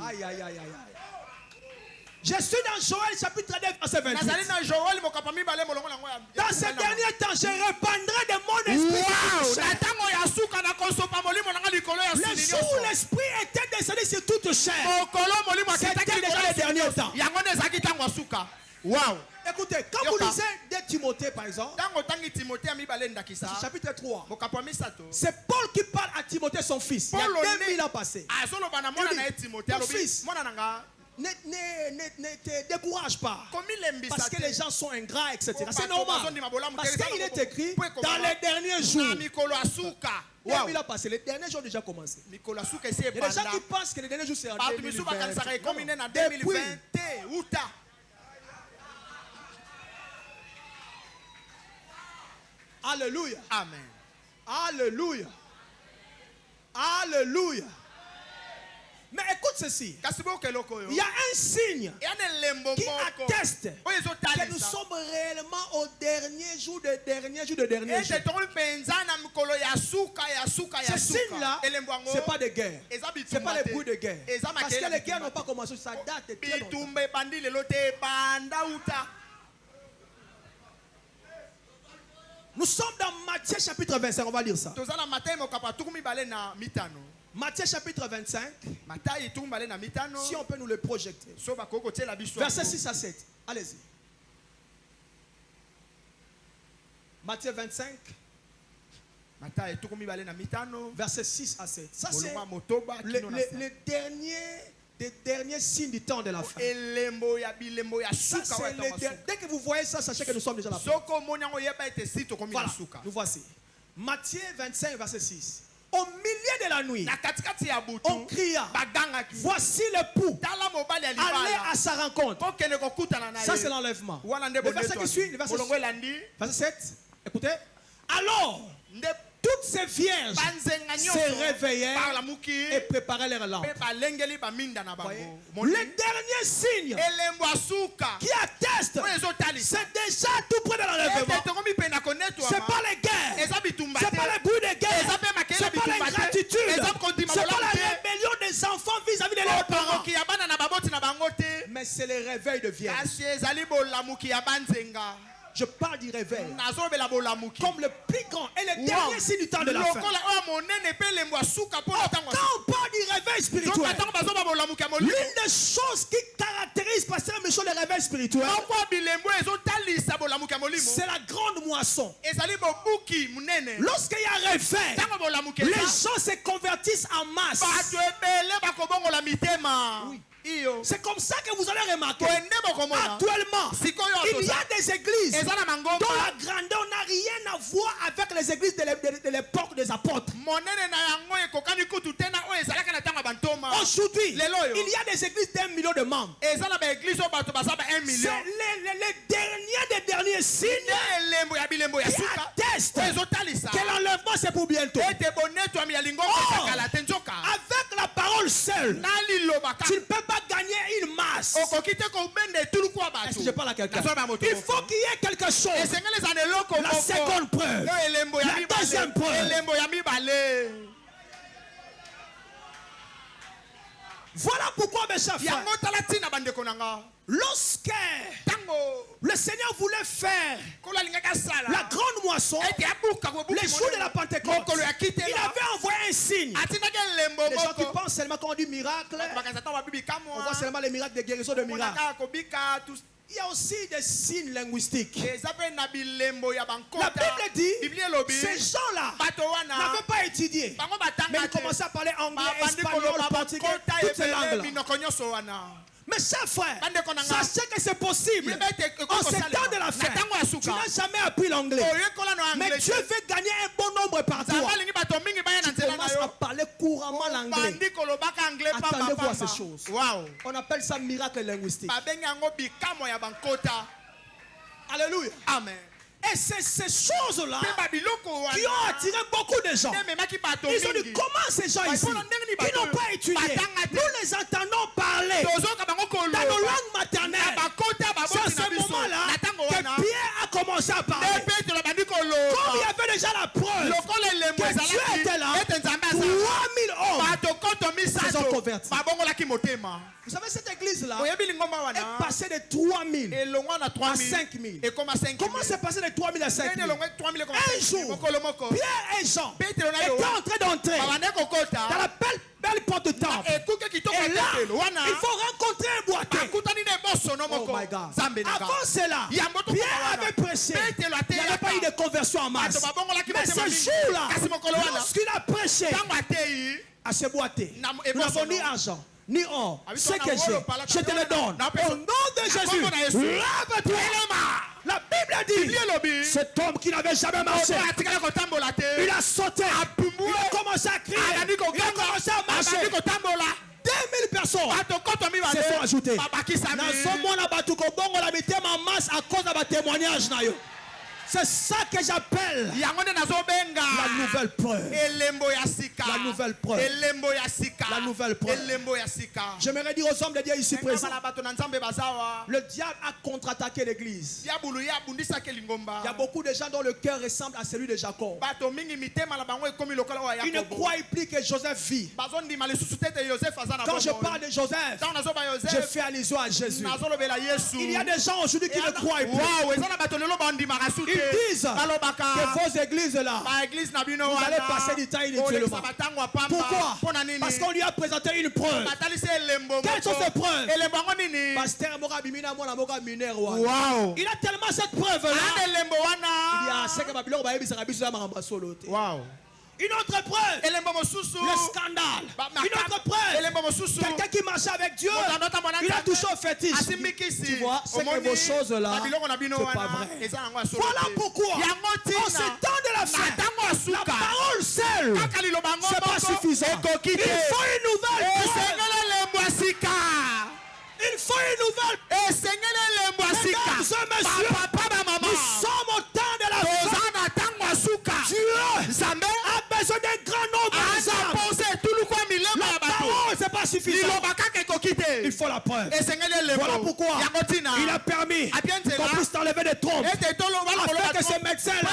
Aïe, aïe, aïe, aïe. Je suis dans Joël chapitre 9 verset 28. Dans ces derniers temps, je répandrai de mon esprit. Le jour où l'esprit était descendu sur toute chair, c'était déjà les derniers temps. Wow. Écoutez, quand vous lisez 2 Timothée par exemple, chapitre 3, c'est Paul qui parle à Timothée son fils. Il y a 2000 ans passés. Mon fils, ne te décourage pas. Parce que les gens sont ingrats, etc. C'est normal. Parce qu'il est écrit dans les derniers jours. Wow. Il a passé. Les derniers jours ont déjà commencé. Il y a des gens qui pensent que les derniers jours c'est en 2020. Depuis. Alléluia. Amen. Alléluia. Alléluia. Mais écoute ceci. Il y a un signe qui atteste que nous sommes réellement au dernier jour de dernier jour de dernier jour. Ce signe-là, ce n'est pas de guerre. Ce n'est pas les bruits de guerre. Parce que les guerres n'ont pas commencé. Ça date de très longtemps. Nous sommes dans Matthieu chapitre 25. On va lire ça. Matthieu chapitre 25. Si on peut nous le projeter. Verset 6 à 7. Allez-y. Matthieu 25. Verset 6 à 7. Ça c'est le dernier des derniers signes du temps de la fin. Ça, dès que vous voyez ça, sachez que nous sommes déjà à la fin. Voilà, nous voici. Matthieu 25, verset 6. Au milieu de la nuit, on cria, voici l'époux, allez à sa rencontre. Ça, c'est l'enlèvement. Le verset qui suit, le verset 7. Écoutez. Alors, toutes ces vierges se réveillèrent et préparaient leur lampe. Le dernier signe qui atteste, c'est déjà tout près de l'enlèvement. Ce n'est pas les guerres, ce n'est pas les bruits de guerre, ce n'est pas l'ingratitude, ce n'est pas la rébellion des enfants vis-à-vis de leurs parents, mais c'est le réveil de vierges. Je parle du réveil comme le plus grand et le dernier signe du temps de la fin. Quand on parle du réveil spirituel, l'une des choses qui caractérise Pasteur Michel le réveil spirituel, c'est la grande moisson. Lorsqu'il y a un réveil, les gens se convertissent en masse. Oui. C'est comme ça que vous allez remarquer. Actuellement, il y a des églises dont la grandeur n'a rien à voir avec les églises de l'époque des apôtres. Aujourd'hui, il y a des églises d'1 million de membres. C'est les derniers des derniers signes qui attestent que l'enlèvement c'est pour bientôt. Avec la parole seule, tu ne peux pas gagner une masse. Est-ce que je parle à quelqu'un? Il faut qu'il y ait quelque chose. La seconde preuve, la deuxième preuve. Voilà pourquoi, mes chers frères, lorsque le Seigneur voulait faire la grande moisson, les jours de la Pentecôte, il avait envoyé un signe. Les gens qui pensent seulement qu'on dit miracle, on voit seulement les miracles de guérison de miracles. Il y a aussi des signes linguistiques. La Bible dit, ces gens-là n'avaient pas étudié, mais ils commençaient à parler anglais, espagnol, portugais, toutes ces langues-là. Mais chers frères, sachez que c'est possible. En ce temps de la fin, tu n'as jamais appris l'anglais, mais Dieu veut gagner un bon nombre par toi. Tu commences à parler couramment l'anglais. Attendez-vous à ces choses. On appelle ça miracle linguistique. Alléluia. Amen. Et c'est ces choses-là qui ont attiré beaucoup de gens. Ils ont dit, comment ces gens ici, qui n'ont pas étudié, nous les entendons parler dans nos langues maternelles. C'est à ce moment-là que Pierre a commencé à parler. Comme il y avait déjà la preuve que Dieu était là, 3000 hommes se sont convertis. Vous savez, cette église-là est passée de 3000 à 5000. Comment c'est passé de 3000 à 5000? Un jour, Pierre et Jean étaient en train d'entrer dans la belle porte de temple. Et là, il faut rencontrer un boiteux. Oh my God. Avant cela, Pierre avait prêché. Il n'y avait pas eu de conversion en masse. Mais ce jour-là, lorsqu'il a prêché à ce boiteux, nous n'avons ni argent ni or. Ce que j'ai, je te le donne. Au nom de Jésus, lève-toi. La Bible dit, cet homme qui n'avait jamais marché, il a sauté, il a commencé à crier, il a commencé à marcher. 2000 personnes se sont ajoutées. C'est ça que j'appelle la nouvelle preuve. La nouvelle preuve. La nouvelle preuve. J'aimerais dire aux hommes de Dieu ici présents, le diable a contre-attaqué l'église. Il y a beaucoup de gens dont le cœur ressemble à celui de Jacob. Ils ne croient plus que Joseph vit. Quand je parle de Joseph, je fais allusion à Jésus. Il y a des gens aujourd'hui qui ne croient plus. Ils disent que vos églises là, vous allez passer du temps inutilement. Pourquoi? Parce qu'on lui a présenté une preuve. Quelles sont ces preuves? Pasteur Morabimina, wow. Il a tellement cette preuve là. Il y a 5 Babylon, wow. Une autre preuve. Le scandale. Une autre preuve. Quelqu'un qui marchait avec Dieu. Il a touché au fétiche. Tu vois, c'est que vos choses là, c'est pas vrai. Voilà pourquoi, en ce temps de la fin, la parole seule, c'est pas suffisant. Il faut une nouvelle preuve. Il faut une nouvelle preuve. Mesdames et messieurs, nous sommes au temps de la fin. Dieu a besoin d'un grand nombre d'hommes. La parole, c'est pas suffisant. Il faut la preuve. Voilà pourquoi il a permis qu'on puisse t'enlever des trompes. Afin que ces médecins-là,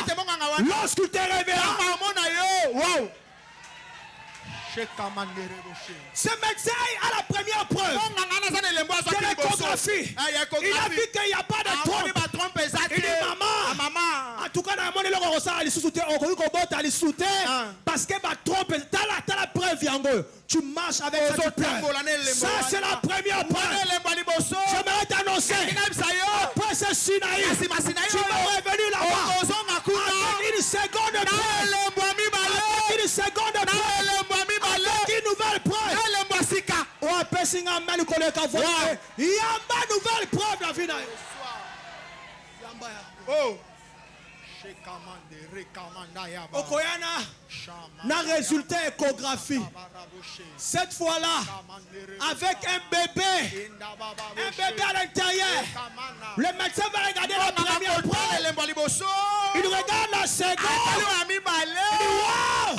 lorsqu'ils te révélera, ce médecin a la première preuve. C'est l'échographie. Il a vu qu'il n'y a pas de trompe. Il dit maman, en tout cas dans le monde parce que ma trompe, t'as la preuve yango. Tu marches avec cette preuve. Ça c'est la première preuve. J'aimerais t'annoncer. Après ce Sinaï, tu vas revenir là-bas avec une seconde preuve. Avec une seconde preuve. Avec une nouvelle preuve. Ou un passing en main, il y a une nouvelle preuve dans la vie. Oh. Okoyana na résultat échographie. Cette fois-là, avec un bébé à l'intérieur, le médecin va regarder la première preuve. Il regarde la seconde. Il dit wow,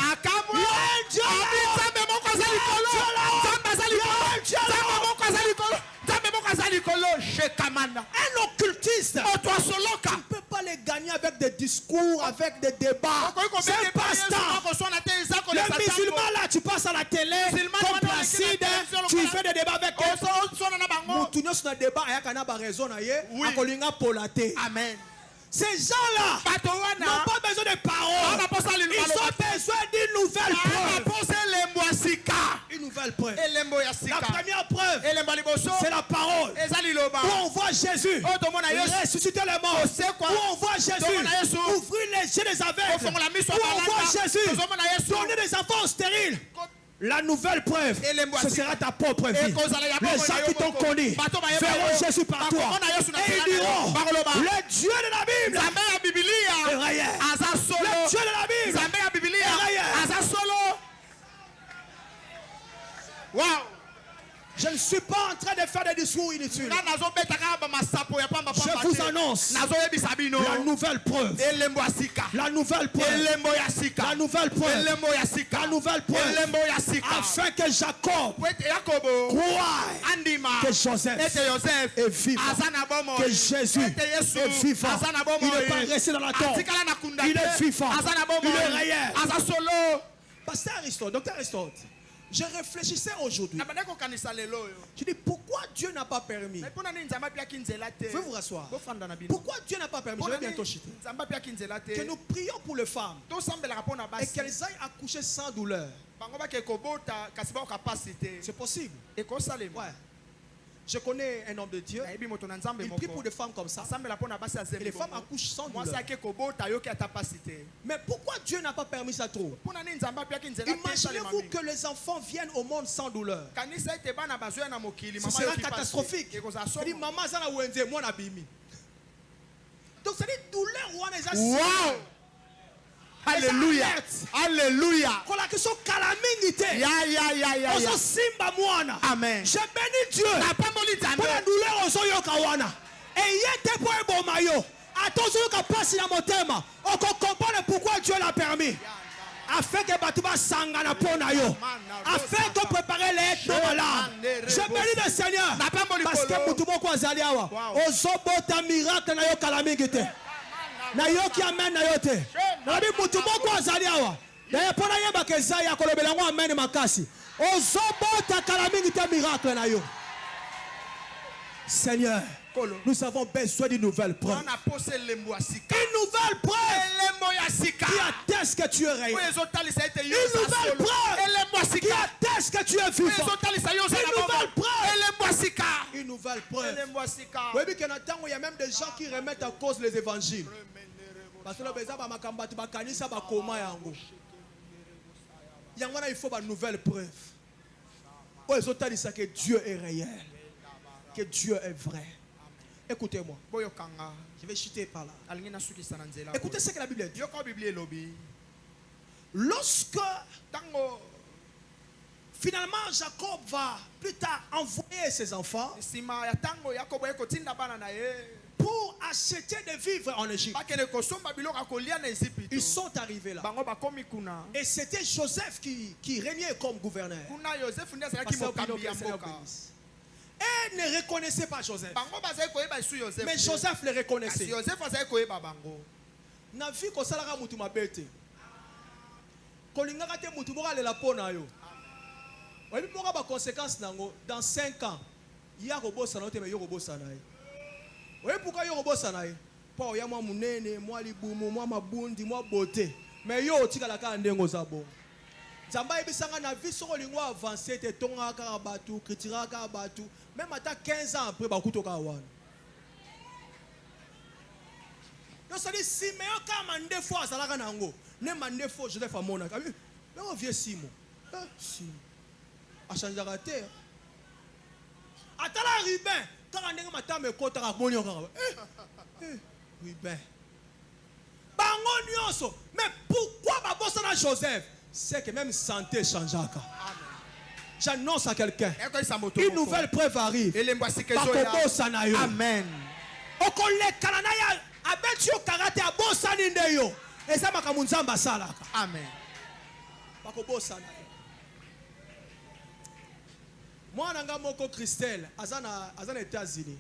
un occultiste, tu ne peux pas les gagner avec des discours, avec des débats. C'est un passe-temps. Les musulmans là, tu passes à la télé, comme Placide, tu fais des débats avec eux. Amen. Ces gens-là n'ont pas besoin de paroles. Ils ont besoin d'une nouvelle preuve. Une nouvelle preuve. La première preuve, c'est la parole. Où on voit Jésus ressusciter les morts. Où on voit Jésus ouvrir les yeux des aveugles. Où on voit Jésus donner des enfants stériles. La nouvelle preuve, ce sera ta propre vie. Les gens qui t'ont connu verront Jésus par toi. Et ils diront, le Dieu de la Bible est réel. Le Dieu de la Bible est réel. Wow. Je ne suis pas en train de faire des discours inutiles. Je vous annonce la nouvelle preuve. La nouvelle preuve. La nouvelle preuve. La nouvelle preuve. Afin que Jacob croie que Joseph est vivant. Que Jésus est vivant. Il n'est pas resté dans la tombe. Il est vivant. Il est réel. Pasteur Aristote, docteur Aristote. Je réfléchissais aujourd'hui. Je dis pourquoi Dieu n'a pas permis. Vous vous rasseoir. Pourquoi Dieu n'a pas permis. Je vais bientôt chuter. Que nous prions pour les femmes. Et qu'elles aillent accoucher sans douleur. C'est possible. Ouais. Je connais un homme de Dieu. Il prie pour des femmes comme ça. Et les femmes accouchent sans douleur. Mais pourquoi Dieu n'a pas permis ça trop? Imaginez-vous que les enfants viennent au monde sans douleur. Ce sera catastrophique. Il dit maman ça na wenze moi na bimi. Donc c'est une douleur ou on est wow. Alléluia. Alléluia. Amen. Je bénis Dieu pour la douleur aux oyokawana. Et il était pour un bon maillot. Attention qu'à passer dans mon thème. On comprend pourquoi Dieu l'a permis. Afin que Batouba Sangana Ponayo. Afin de préparer les malades. Je bénis le Seigneur. Parce que Moutoumo Kwazaliawa. Ozobota miracle na yo kalamigite. Na yo ki amen na yo te. Na bi Moutoumo Kwazaliawa. Na ya pona yeba kezaya kolobela ngo amen makasi. Ozobota kalamigite miracle na yo. Seigneur, nous avons besoin d'une nouvelle preuve. Une nouvelle preuve qui atteste que tu es réel. Une nouvelle preuve qui atteste que tu es vivant. Une nouvelle preuve. Oui, mais il y a même des gens qui remettent en cause les évangiles. Parce que le Il faut une nouvelle preuve. Que Dieu est réel. Que Dieu est vrai. Écoutez-moi. Je vais chuter par là. Écoutez ce que la Bible dit. Lorsque finalement Jacob va plus tard envoyer ses enfants pour acheter des vivres en Égypte, ils sont arrivés là. Et c'était Joseph qui régnait comme gouverneur. Et ne reconnaissait pas Joseph. Mais Joseph le reconnaissait. Na vie ko salaka mutu mabete. Kolingaka te mutu boka lela pona yo. Oyebi moka ba conséquence nango dans 5 ans. Ya ko bosana te me yo ko bosana ye. Oyebi pourquoi yo ko bosana ye? Po ya mwa munene, mwa libumu, mwa mabundi, mwa beauté. Mais yo otikala ka ndengo za bon. Zamba ebisanga na vie soko lingwa avancer te tonga ka batu, critiquera ka batu. Même à 15 ans après ba kutoka wana. Donc ça dit si meilleur quand mandé fois azalaka nango, ne mandé fois Joseph amona. Mais on vieux Simon. Simon. A changé la terre. Atala Ruben, quand on est matame kota ka moni okaka. Ruben. Bango nyonso, mais pourquoi ba bossa na Joseph? C'est que même santé changeaka. J'annonce à quelqu'un. Une nouvelle preuve arrive. Amen. Amen. Moi, nanga moko Christelle, azana États-Unis.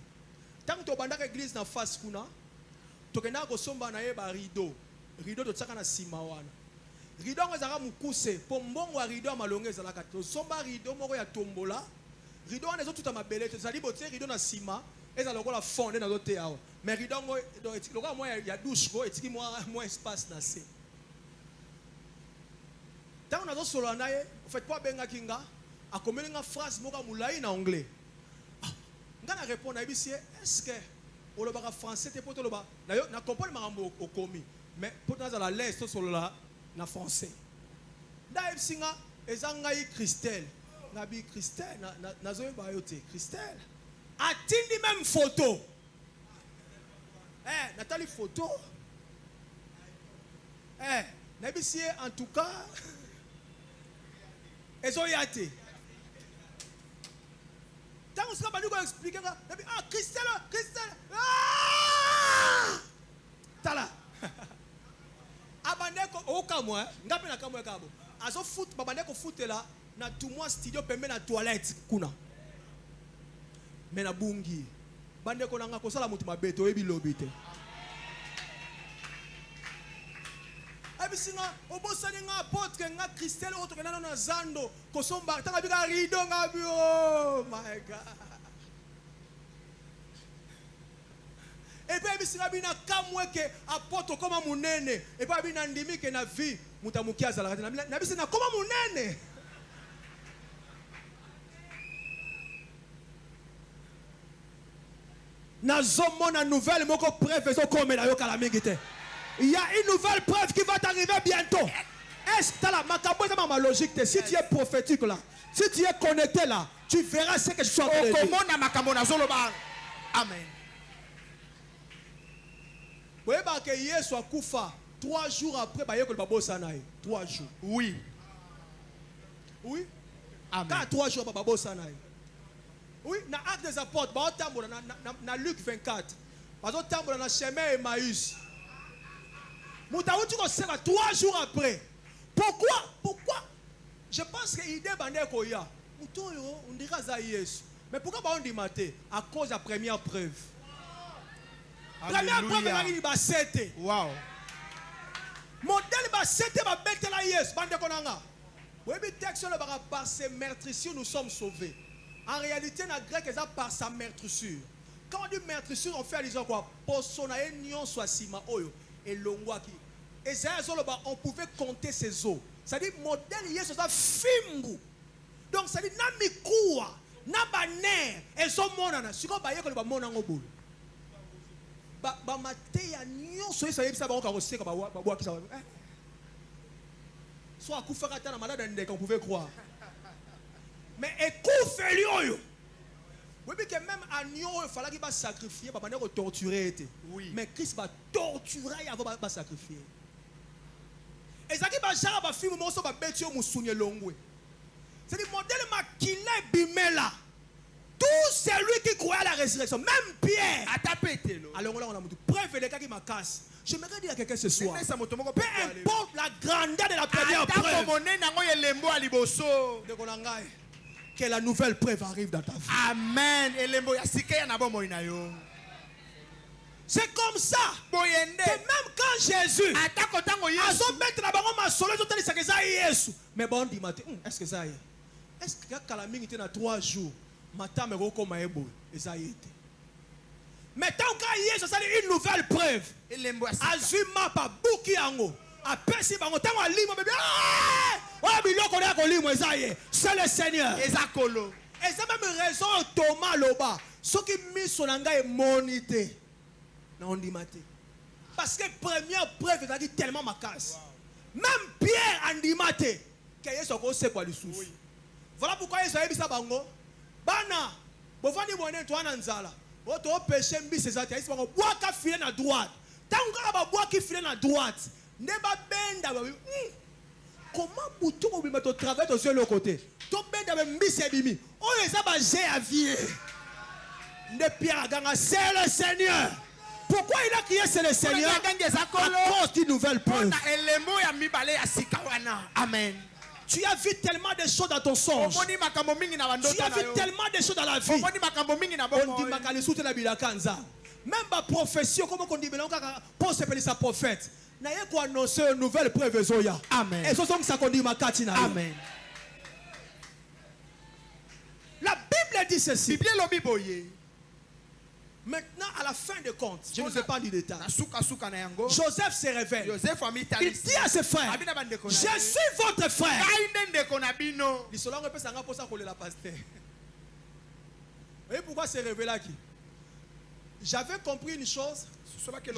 Tant que tu as l'église na face kuna, tu kena ko somba na ye ba rideau to tsaka na simawana. Rideau ngezaka mukuse, po mbongo wa rideau malonge ezalaka to somba rideau moko ya tombola. Rideau wana ezotuta mabele to zali botie rideau na sima, ezala lokola fondé na zote awa. Mais rideau ngo do etiki lokola moi ya douche ko etiki moi espace na se. Tant on a solo na ye, en fait quoi benga kinga, a komeli nga phrase moko mulai na anglais. Ngana répondre ibisi est-ce que o lo baka français te poto lo ba na comprendre makambo okomi. Mais pour dans la l'aise to solo la na français. Daïb singa ezangai Christelle. Nabi Christelle na zoe bayote Christelle. Atindi même photo. Nathalie photo. Nabi si en tout cas ezoyate. Tant on sera pas nous expliquer nabi Christelle. Tala. Abandeko okamwa ngapi na kamwe kabo azo foot babandeko footela na tout moi studio pembe na toilette kuna mais na bungi bandeko nanga ko sala mutu mabeto oyebi lobite abisinga obosani nga apotre nga Christelle oto kana na zando ko somba tanga bika rido ngabi oh my god. Et puis bisinga bina kamweke apoto koma munene et puis bina ndimike na vie mutamukia zala na bisina koma munene na zomona nouvelle moko preuve zo komela yo kala mingite. Il y a une nouvelle preuve qui va t'arriver bientôt. Est-ce que la makambo est ma logique? Si tu es prophétique là, si tu es connecté là, tu verras ce que je suis en train de dire. Amen. Vous voyez que Yesu a kufa 3 jours après ba yeko babo sanaï 3 jours. Oui. Oui. Amen. Quand 3 jours babo sanaï. Oui, na Actes des Apôtres, ba otambola na Luc 24. Ba otambola na chemin Emmaüs. Moutaouti ko sera 3 jours après. Pourquoi? Je pense que idée bande ko ya. Moutoyo on dira za Yesu. Mais pourquoi ba on dit maté? À cause de la première preuve. Première preuve il va c'était. Wow. Modèle va c'était va bête la yes bande konanga. Oui mais texte le bara par ses meurtrissures nous sommes sauvés. En réalité na grec ça par sa meurtrissure. Quand on dit meurtrissure on fait allusion quoi? Posonae nion soit sima oyo et longwa qui. Et ça on pouvait compter ses os. Ça dit modèle yes ça fimbu. Donc ça dit na mikuwa na baner et son monana siko ba yeko ba monango bulu. Ba mate ya nyonso esa yebisa ba ko seka ba kisa. Soit Koufara na malade on pouvait croire. Mais écoute Lioyo. Oui, mais que même agneau, il fallait qu'il va sacrifier, pour manière de torturer. Oui. Mais Christ va torturer avant de sacrifier. Et ça qui va faire un film, on va bêter au moussounier longue. C'est le modèle maquillé bimela. Tout celui qui croit à la résurrection, même Pierre, a tapé. Alors là, on a dit, preuve les cas qui m'a cassé. J'aimerais dire à quelqu'un ce soir. Peu importe la grandeur de la première preuve. Que la nouvelle preuve arrive dans ta vie. Amen. C'est comme ça que même quand Jésus a mettre la baronne ma solo, mais bon, dit est-ce que ça y est? Est-ce que Calamine était dans 3 jours? Matin, mais comme Maëbo, et ça y était. Mais tant qu'il y a une nouvelle preuve, Azuma pas bouki ango, a persi bango, tant qu'on lit, c'est le Seigneur. Et ça même raison Thomas Loba, ce qui mis son langage est monité. Non, dit maté. Parce que première preuve est dit tellement ma casse. Même Pierre a dit maté. Qu'il y a ce qu'on sait quoi le souci. Voilà pourquoi ils ont dit ça bango. Bana, bovani bonne toi nanzala. Oto péché mbi ces athées, ils vont boire qui file à droite. Tant qu'on va boire qui file à droite, ne va benda. Comment bouton ou mettre au travers de l'autre côté? To benda mbi c'est bimi. Oh les abagés à vie. Ne Pierre ganga c'est le Seigneur. Pourquoi il a crié c'est le Seigneur? À cause d'une nouvelle preuve. Amen. Tu as vu tellement de choses dans ton songe. Tu as vu tellement de choses dans la vie. Même ma prophétie, comment on dit, pour se faire sa prophète. Il faut annoncer une nouvelle preuve. Amen. Et c'est ça qu'on dit, Amen. La Bible dit ceci. Maintenant, à la fin de compte, je ne sais pas du détail. Joseph se révèle. Il dit à ses frères, je suis votre frère. Vous voyez pourquoi se révèle là qui? J'avais compris une chose.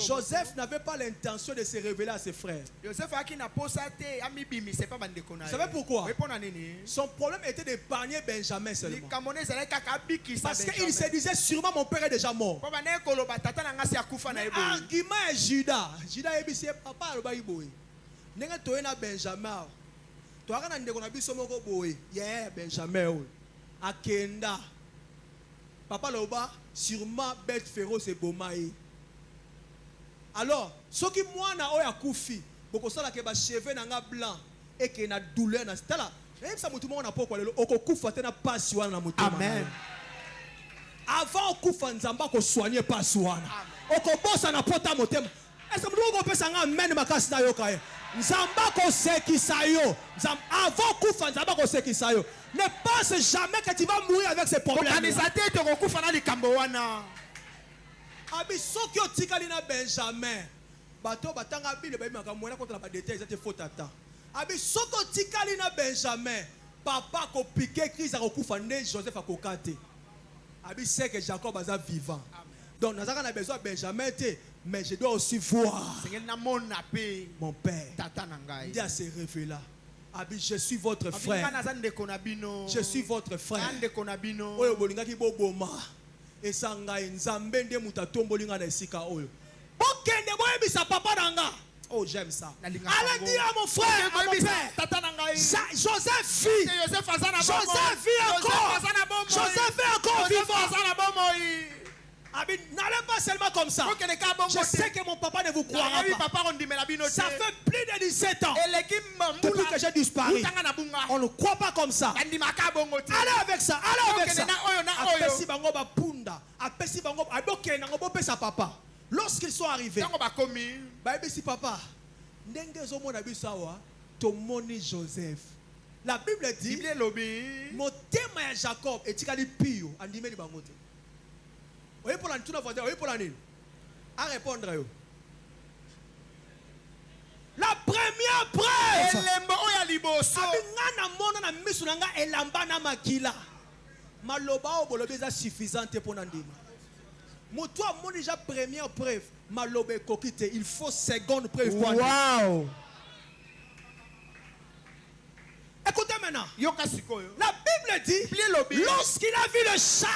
Joseph n'avait pas l'intention de se révéler à ses frères. Vous savez pourquoi? Son problème était d'épargner Benjamin seulement. Parce qu'il se disait sûrement mon père est déjà mort. Argument est Judas. Judas est dit papa le baïboy. Nenga toena Benjamin. Toi kana ndeko na biso moko boy. Yeah Benjamin. Akenda. Papa loba sûrement bête féroce et bomaï. Alors, ce qui moi na oya koufi, beaucoup ça la ke ba cheveux nanga blanc et que na douleur na stala. Et ça mutu mo na poko lelo oko kufa tena passe wana na mutu. Amen. Avant kufa nzamba ko soigner passe wana. Oko bossa na pota motema. Est-ce que mutu ko pesa nga amen makasi na yo kae. Nzamba ko sekisa yo. Avant kufa nzamba ko sekisa yo. Ne pense jamais que tu vas mourir avec ces problèmes. Organisateur te kufa na likambo wana. Abi soki otikali na Benjamin bato batanga bile ba imaka mwana contre la détails c'était faux tata. Abi soki otikali na Benjamin papa ko piquer crise a kokufa nde Joseph akokate. Abi c'est que Jacob aza vivant. Donc nazaka na besoin Benjamin te mais je dois aussi voir mon père tata nangai. Il a se révéler. Abi je suis votre frère. Je suis votre frère. Oyo bolingaki boboma. Et sangai nzambe nde mutatombolinga na esika oyo. Okende boyebisa papa nanga. Oh j'aime ça. Allez dire à mon frère, à mon père. Joseph vit. Joseph vit encore. Joseph est encore vivant. N'allez pas seulement comme ça. Je sais que mon papa ne vous croira pas. Ça fait plus de 17 ans. Depuis que j'ai disparu. On ne croit pas comme ça. Allez avec ça. Allez avec ça. Apesi bango ba punda. Apesi bango aboke na ngo pesa papa. Lorsqu'ils sont arrivés. Ba ebisi papa. Ndenge zo mona bisawa tomoni Joseph. La Bible dit motema ya Jacob etikali pio andimeli bango te. Oui, pour la tour oui, pour l'année. À répondre. La première preuve. Maloba o suffisante pour Nandima. Moi, moi déjà première preuve. Maloba kokite. Il faut seconde preuve. Wow. Écoutez maintenant. Yoka sikoyo. La Bible dit, lorsqu'il a vu le char,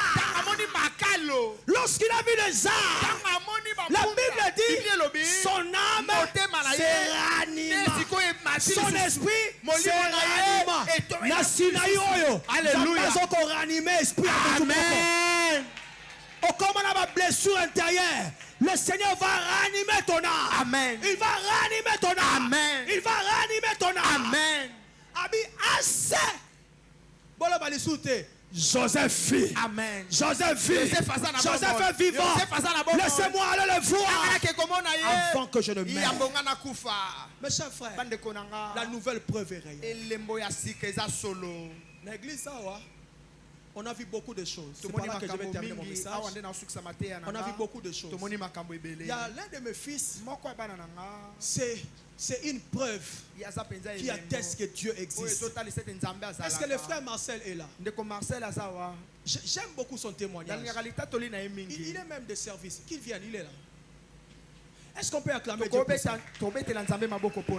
lorsqu'il a vu les arbres, la Bible dit, son âme s'est ranima, son esprit s'est ranima. Na Sinaï oyo, Alléluia. Amen. Au comme on a une blessure intérieure, le Seigneur va ranimer ton âme. Amen. Il va ranimer ton âme. Amen. Il va ranimer ton âme. Amen. Abi assez. Voilà ba lisute. Joseph fit. Amen. Joseph fit. Joseph est vivant. Laissez-moi aller le voir avant que je ne meure. Mes chers frères, la nouvelle preuve est réelle. L'église, on a vu beaucoup de choses. C'est par là que je vais terminer mon message. On a vu beaucoup de choses. Il y a l'un de mes fils, c'est une preuve qui atteste que Dieu existe. Est-ce que le frère Marcel est là? J'aime beaucoup son témoignage. Il est même de service. Qu'il vienne, il est là. Est-ce qu'on peut acclamer Dieu pour ça?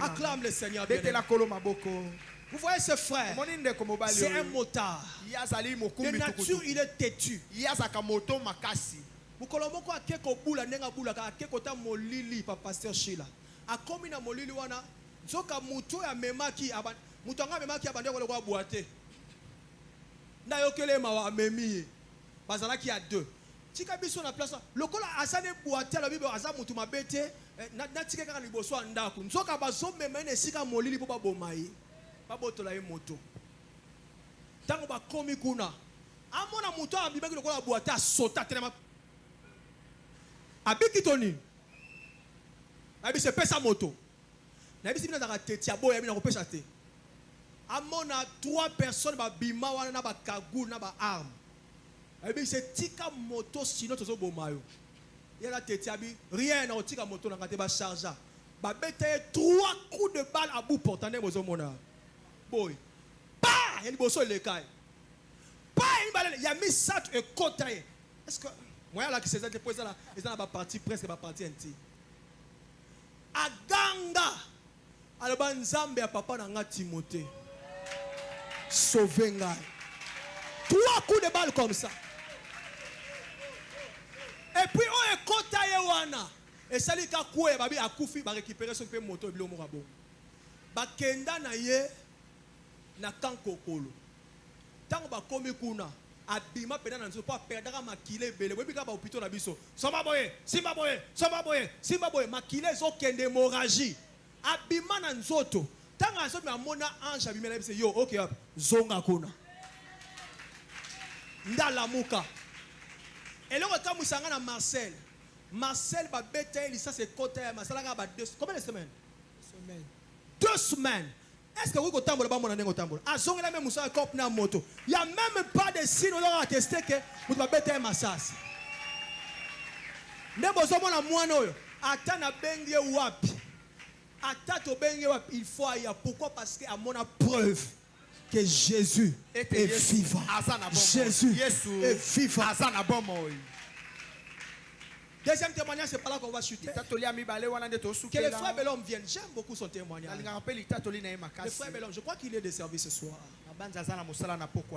Acclame le Seigneur. Vous voyez ce frère, c'est un motard. De nature, il est têtu. Vous kolomoko akeko bula nenga bula ka akeko ta molili pa pasteur Sheila. Akomi na molili wana zoka muto ya memaki aban muto nga memaki abande ko kwa boite. Na yokele mawa memi. Bazala ki a deux. Tika biso na place lokola asane boite la bible asa mutu mabete na tika ka liboso ndako. Zoka bazo memene sika molili po ba bomai. Babotola ye moto. Tango ba komi kuna. Amona muto abibaki lokola boite asota telema. Abiki toni. Abi se pesa moto. Na bi sibina za tetia boya bi na kopesa te. Amona 3 personnes ba bima wana na ba kagou na ba arme. Abi se tika moto sino tozo bomayo. Yala tetia bi rien na tika moto na kate ba charger. Ba bete 3 coups de balle à bout portant mozo mona. Boy. Pa, yali boso le kai. Pa, il y a mis ça et kotaye. Est-ce que moi là qui c'est déposé là, ils ont la partie presque la partie entière. Aganga aloba nzambe ya papa na nga Timothée. Sauver ngai. 3 coups de balle comme ça. Et puis on est kotaye wana. Et sali ka koué babi akufi ba récupérer son pe moto bilo mo rabo. Ba kenda na ye na kankokolo. Tango ba komi kuna abima pena na nzo pa perdaka makile bele webi ka ba hôpital na biso simba boye makile zo kende hémorragie abima na nzoto tanga so me amona ange abimela bise yo okay up zonga kuna ndala muka eloko kamusanga na Marcel ba beta il ça c'est côté masala ka ba 2 combien de semaines 2 semaines. Est-ce que vous avez tambour là-bas, mon anneau tambour? Ah, zong la même moussa cop na moto. Il y a même pas de signe on a attesté que vous devez bêter un massage. Ne bozo mona mwana oyo. Ata na bengie wapi. Ata to bengie wapi. Il faut y a pourquoi parce que à mon preuve que Jésus est vivant. Jésus est vivant. Deuxième témoignage, c'est pas là qu'on va chuter. Que le frère Belhomme vienne. J'aime beaucoup son témoignage. Le frère Belhomme, je crois qu'il est de service ce soir.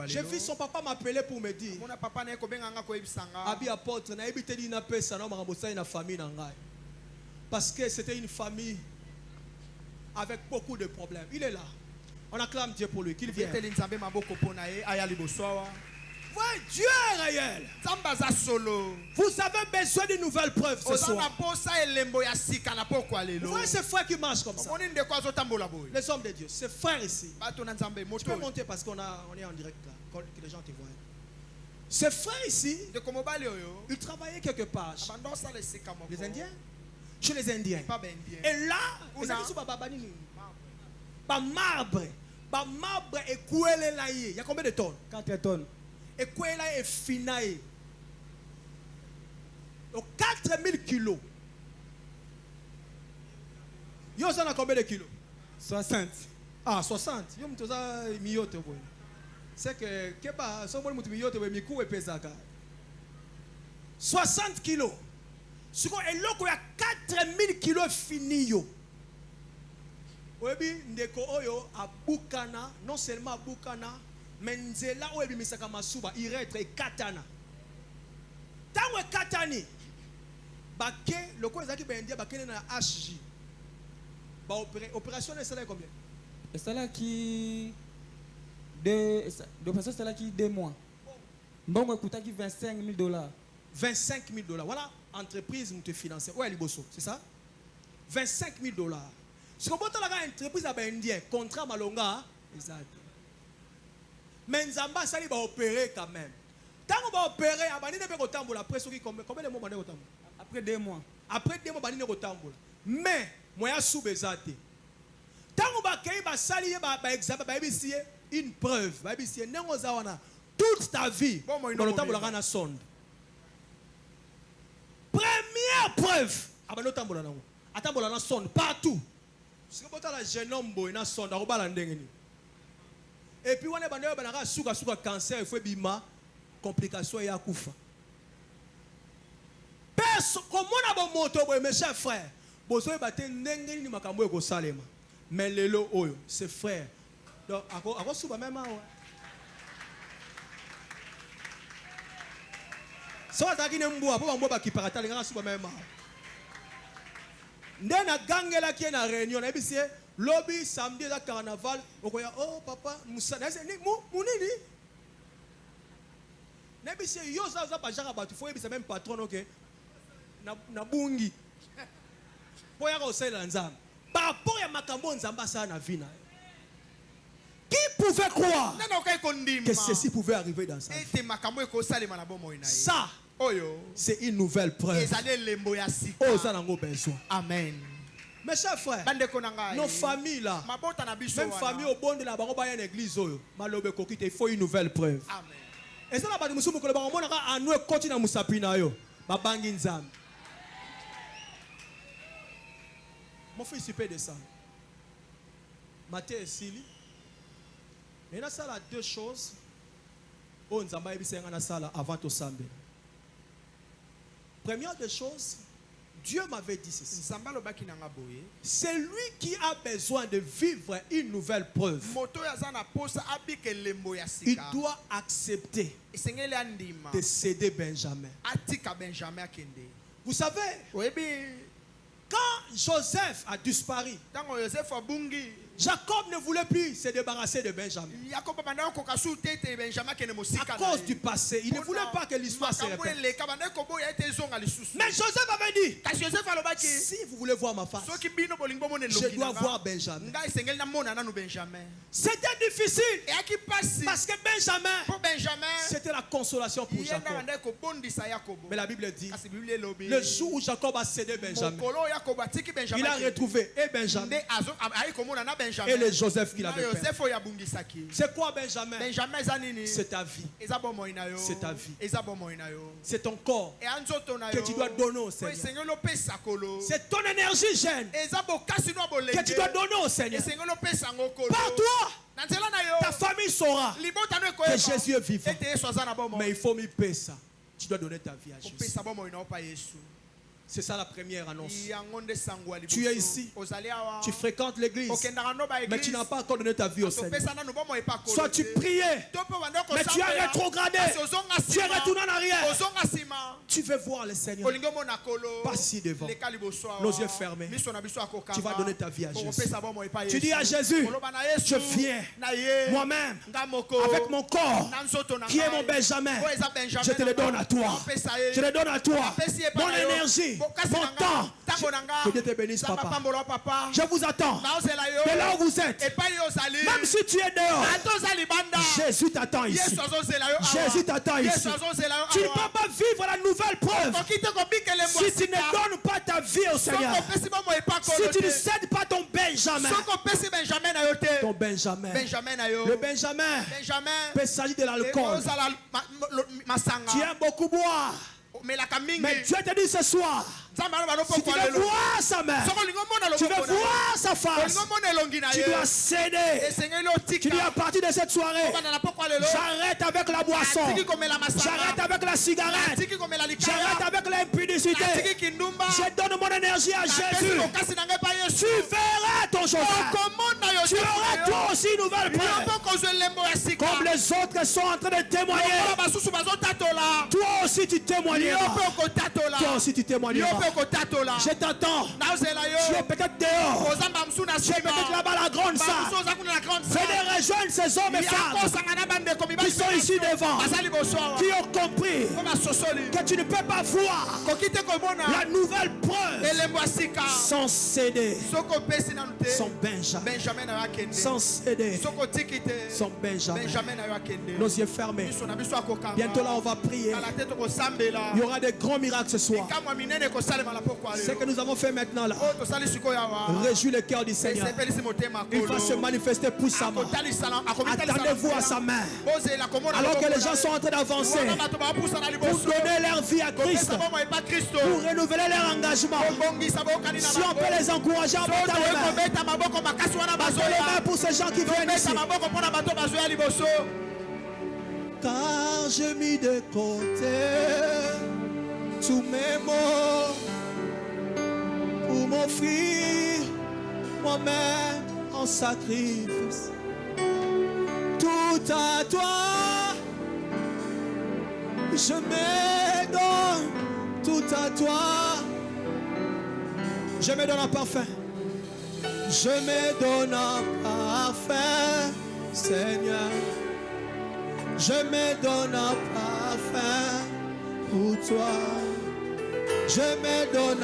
J'ai vu son papa m'appeler pour me dire Abi apôtre, na ebité di na pesa na makambosa na famille na ngai. Parce que c'était une famille avec beaucoup de problèmes. Il est là. On acclame Dieu pour lui, qu'il vienne. Ouais, Dieu est réel. Vous avez besoin d'une nouvelle preuve ce soir. Vous voyez ces frères qui marchent comme ça. Les hommes de Dieu, ces frères ici. Tu peux monter parce qu'on est en direct là, que les gens te voient. Ces frères ici, ils travaillaient quelque part. Les Indiens? Chez les Indiens. Et là, vous avez vu marbre et kouélé là. Il y a combien de tonnes? 4 tonnes. Et quoi là est finaï. Donc 4000 kilos. Yo ça a combien de kilos? 60. Ah 60. Yo mtoza miyote boy. C'est que keba so bon mutu miyote boy miku epesaka. 60 kilos. Siko eloko ya 4000 kilos fini yo. Oyebi ndeko oyo abukana, non seulement abukana, mais nzela oyebi misaka masuba iretre katana. Tango katani bake loko ezaki bendia bakene na HJ. Ba opération est là combien? C'est là qui l'opération c'est là qui 2 mois. Bon moi coûta qui $25,000. $25,000. Voilà, entreprise nous te financer. Ouais liboso, c'est ça? $25,000. Si on peut la entreprise à indien, contrat malonga, exact. Mais Nzamba ça il va opérer quand même. Tant on va opérer, abani ne peut pas tambola après ce qui combien de mois bani tambola? Après 2 mois. Après 2 mois bani ne peut tambola. Mais moya sous bezate. Tant on va créer ba sali ba examen ba ebisier une preuve, ba ebisier nengo zawana toute ta vie dans le tambola kana sonde. Première preuve, abano tambola nango. Atambola na sonde partout. Si vous avez un jeune homme qui a sonde, et puis on a un cancer, il faut bima complication et akufa. Comment on a un moto, mes chers frères, vous avez battu n'engeni makambo eko salema. Mais lelo oyo, c'est frère. Donc ako suba même ouais. Ça va qui n'emboa, pour mboa qui parata les gars suba même. Ndena gangela qui est na réunion na bisie lobby samedi la carnaval okoya oh papa musa na ni munini na bisie yo za pa jara batu fo ebisa même patron OK na bungi boya ko sela nzamba par rapport ya makambo nzamba ça na vie na qui pouvait croire que ceci pouvait arriver dans ça ça c'est une nouvelle preuve. Oh, ça n'a pas besoin. Amen. Mes chers frères, nos familles là, même famille au bon de la baroba à l'église, il faut une nouvelle preuve. Amen. Et ça, la nous que le baron a nous continue à musapina yo, babangi nzam. Mon fils il peut descendre. Matthieu et Sili. Et là ça là 2 choses. Oh nzamba ebisa ngana sala avant to sambe. Première des choses, Dieu m'avait dit ceci. C'est lui qui a besoin de vivre une nouvelle preuve. Il doit accepter de céder Benjamin. Vous savez, quand Joseph a disparu, Jacob ne voulait plus se débarrasser de Benjamin. À cause du passé, il ne voulait pas que l'histoire se répète. Mais Joseph avait dit, si vous voulez voir ma face, je dois voir Benjamin. C'était difficile parce que Benjamin, c'était la consolation pour Jacob. Mais la Bible dit, le jour où Jacob a cédé Benjamin, il a retrouvé et Benjamin et le Joseph qu'il avait fait. C'est quoi Benjamin? C'est ta vie. C'est ta vie. C'est ton corps que tu dois donner au Seigneur. C'est ton énergie jeune que tu dois donner au Seigneur. Par toi, ta famille saura que Jésus est vivant. Mais il faut m'y payer ça. Tu dois donner ta vie à Jésus. C'est ça la première annonce. Tu es ici, tu fréquentes l'église, mais tu n'as pas encore donné ta vie au Seigneur. Soit tu priais, mais tu as rétrogradé, tu es retourné en arrière. Tu veux voir le Seigneur. Pas si devant, nos yeux fermés. Tu vas donner ta vie à Jésus. Tu dis à Jésus, je viens moi-même avec mon corps qui est mon Benjamin. Je te le donne à toi. Je le donne à toi. Mon énergie. Mon temps. Que Dieu te bénisse, papa. Je vous attends. De là où vous êtes. Même si tu es dehors, Jésus t'attend ici. Jésus t'attend ici. Tu ne peux pas vivre la nouvelle preuve si tu ne donnes pas ta vie au Seigneur. Si tu ne cèdes pas ton Benjamin. Ton Benjamin. Le Benjamin peut s'agir de l'alcool. Tu aimes beaucoup boire. Mais Dieu te dit ce soir, si tu veux voir sa mère, tu veux voir sa face, tu dois céder. Tu dis à partir de cette soirée, j'arrête avec la boisson, j'arrête avec la cigarette, j'arrête avec l'impudicité, je donne mon énergie à Jésus. Tu verras ton chemin. Tu auras toi aussi une nouvelle preuve. Comme les autres sont en train de témoigner, toi aussi tu témoigneras. Toi aussi tu témoigneras. Je t'attends. Tu es peut-être dehors. Tu es peut-être là-bas à la grande salle. Venez rejoindre ces hommes et femmes qui sont ici devant, qui ont compris que tu ne peux pas voir la nouvelle preuve sans céder. Son Benjamin. Sans céder. Son Benjamin. Nos yeux fermés. Bientôt là on va prier. Il y aura des grands miracles ce soir. Ce que nous avons fait maintenant là réjouit le cœur du Seigneur. Il va se manifester puissamment. Attendez-vous à sa main. Alors que les gens sont en train d'avancer pour donner leur vie à Christ, pour renouveler leur engagement. Si on peut les encourager, on met les mains pour ces gens qui viennent ici. Car j'ai mis de côté tous mes mots pour m'offrir moi-même en sacrifice. Tout à toi, je me donne, tout à toi, je me donne en parfum. Je me donne en parfum, Seigneur. Je me donne en parfum pour toi. Je me donne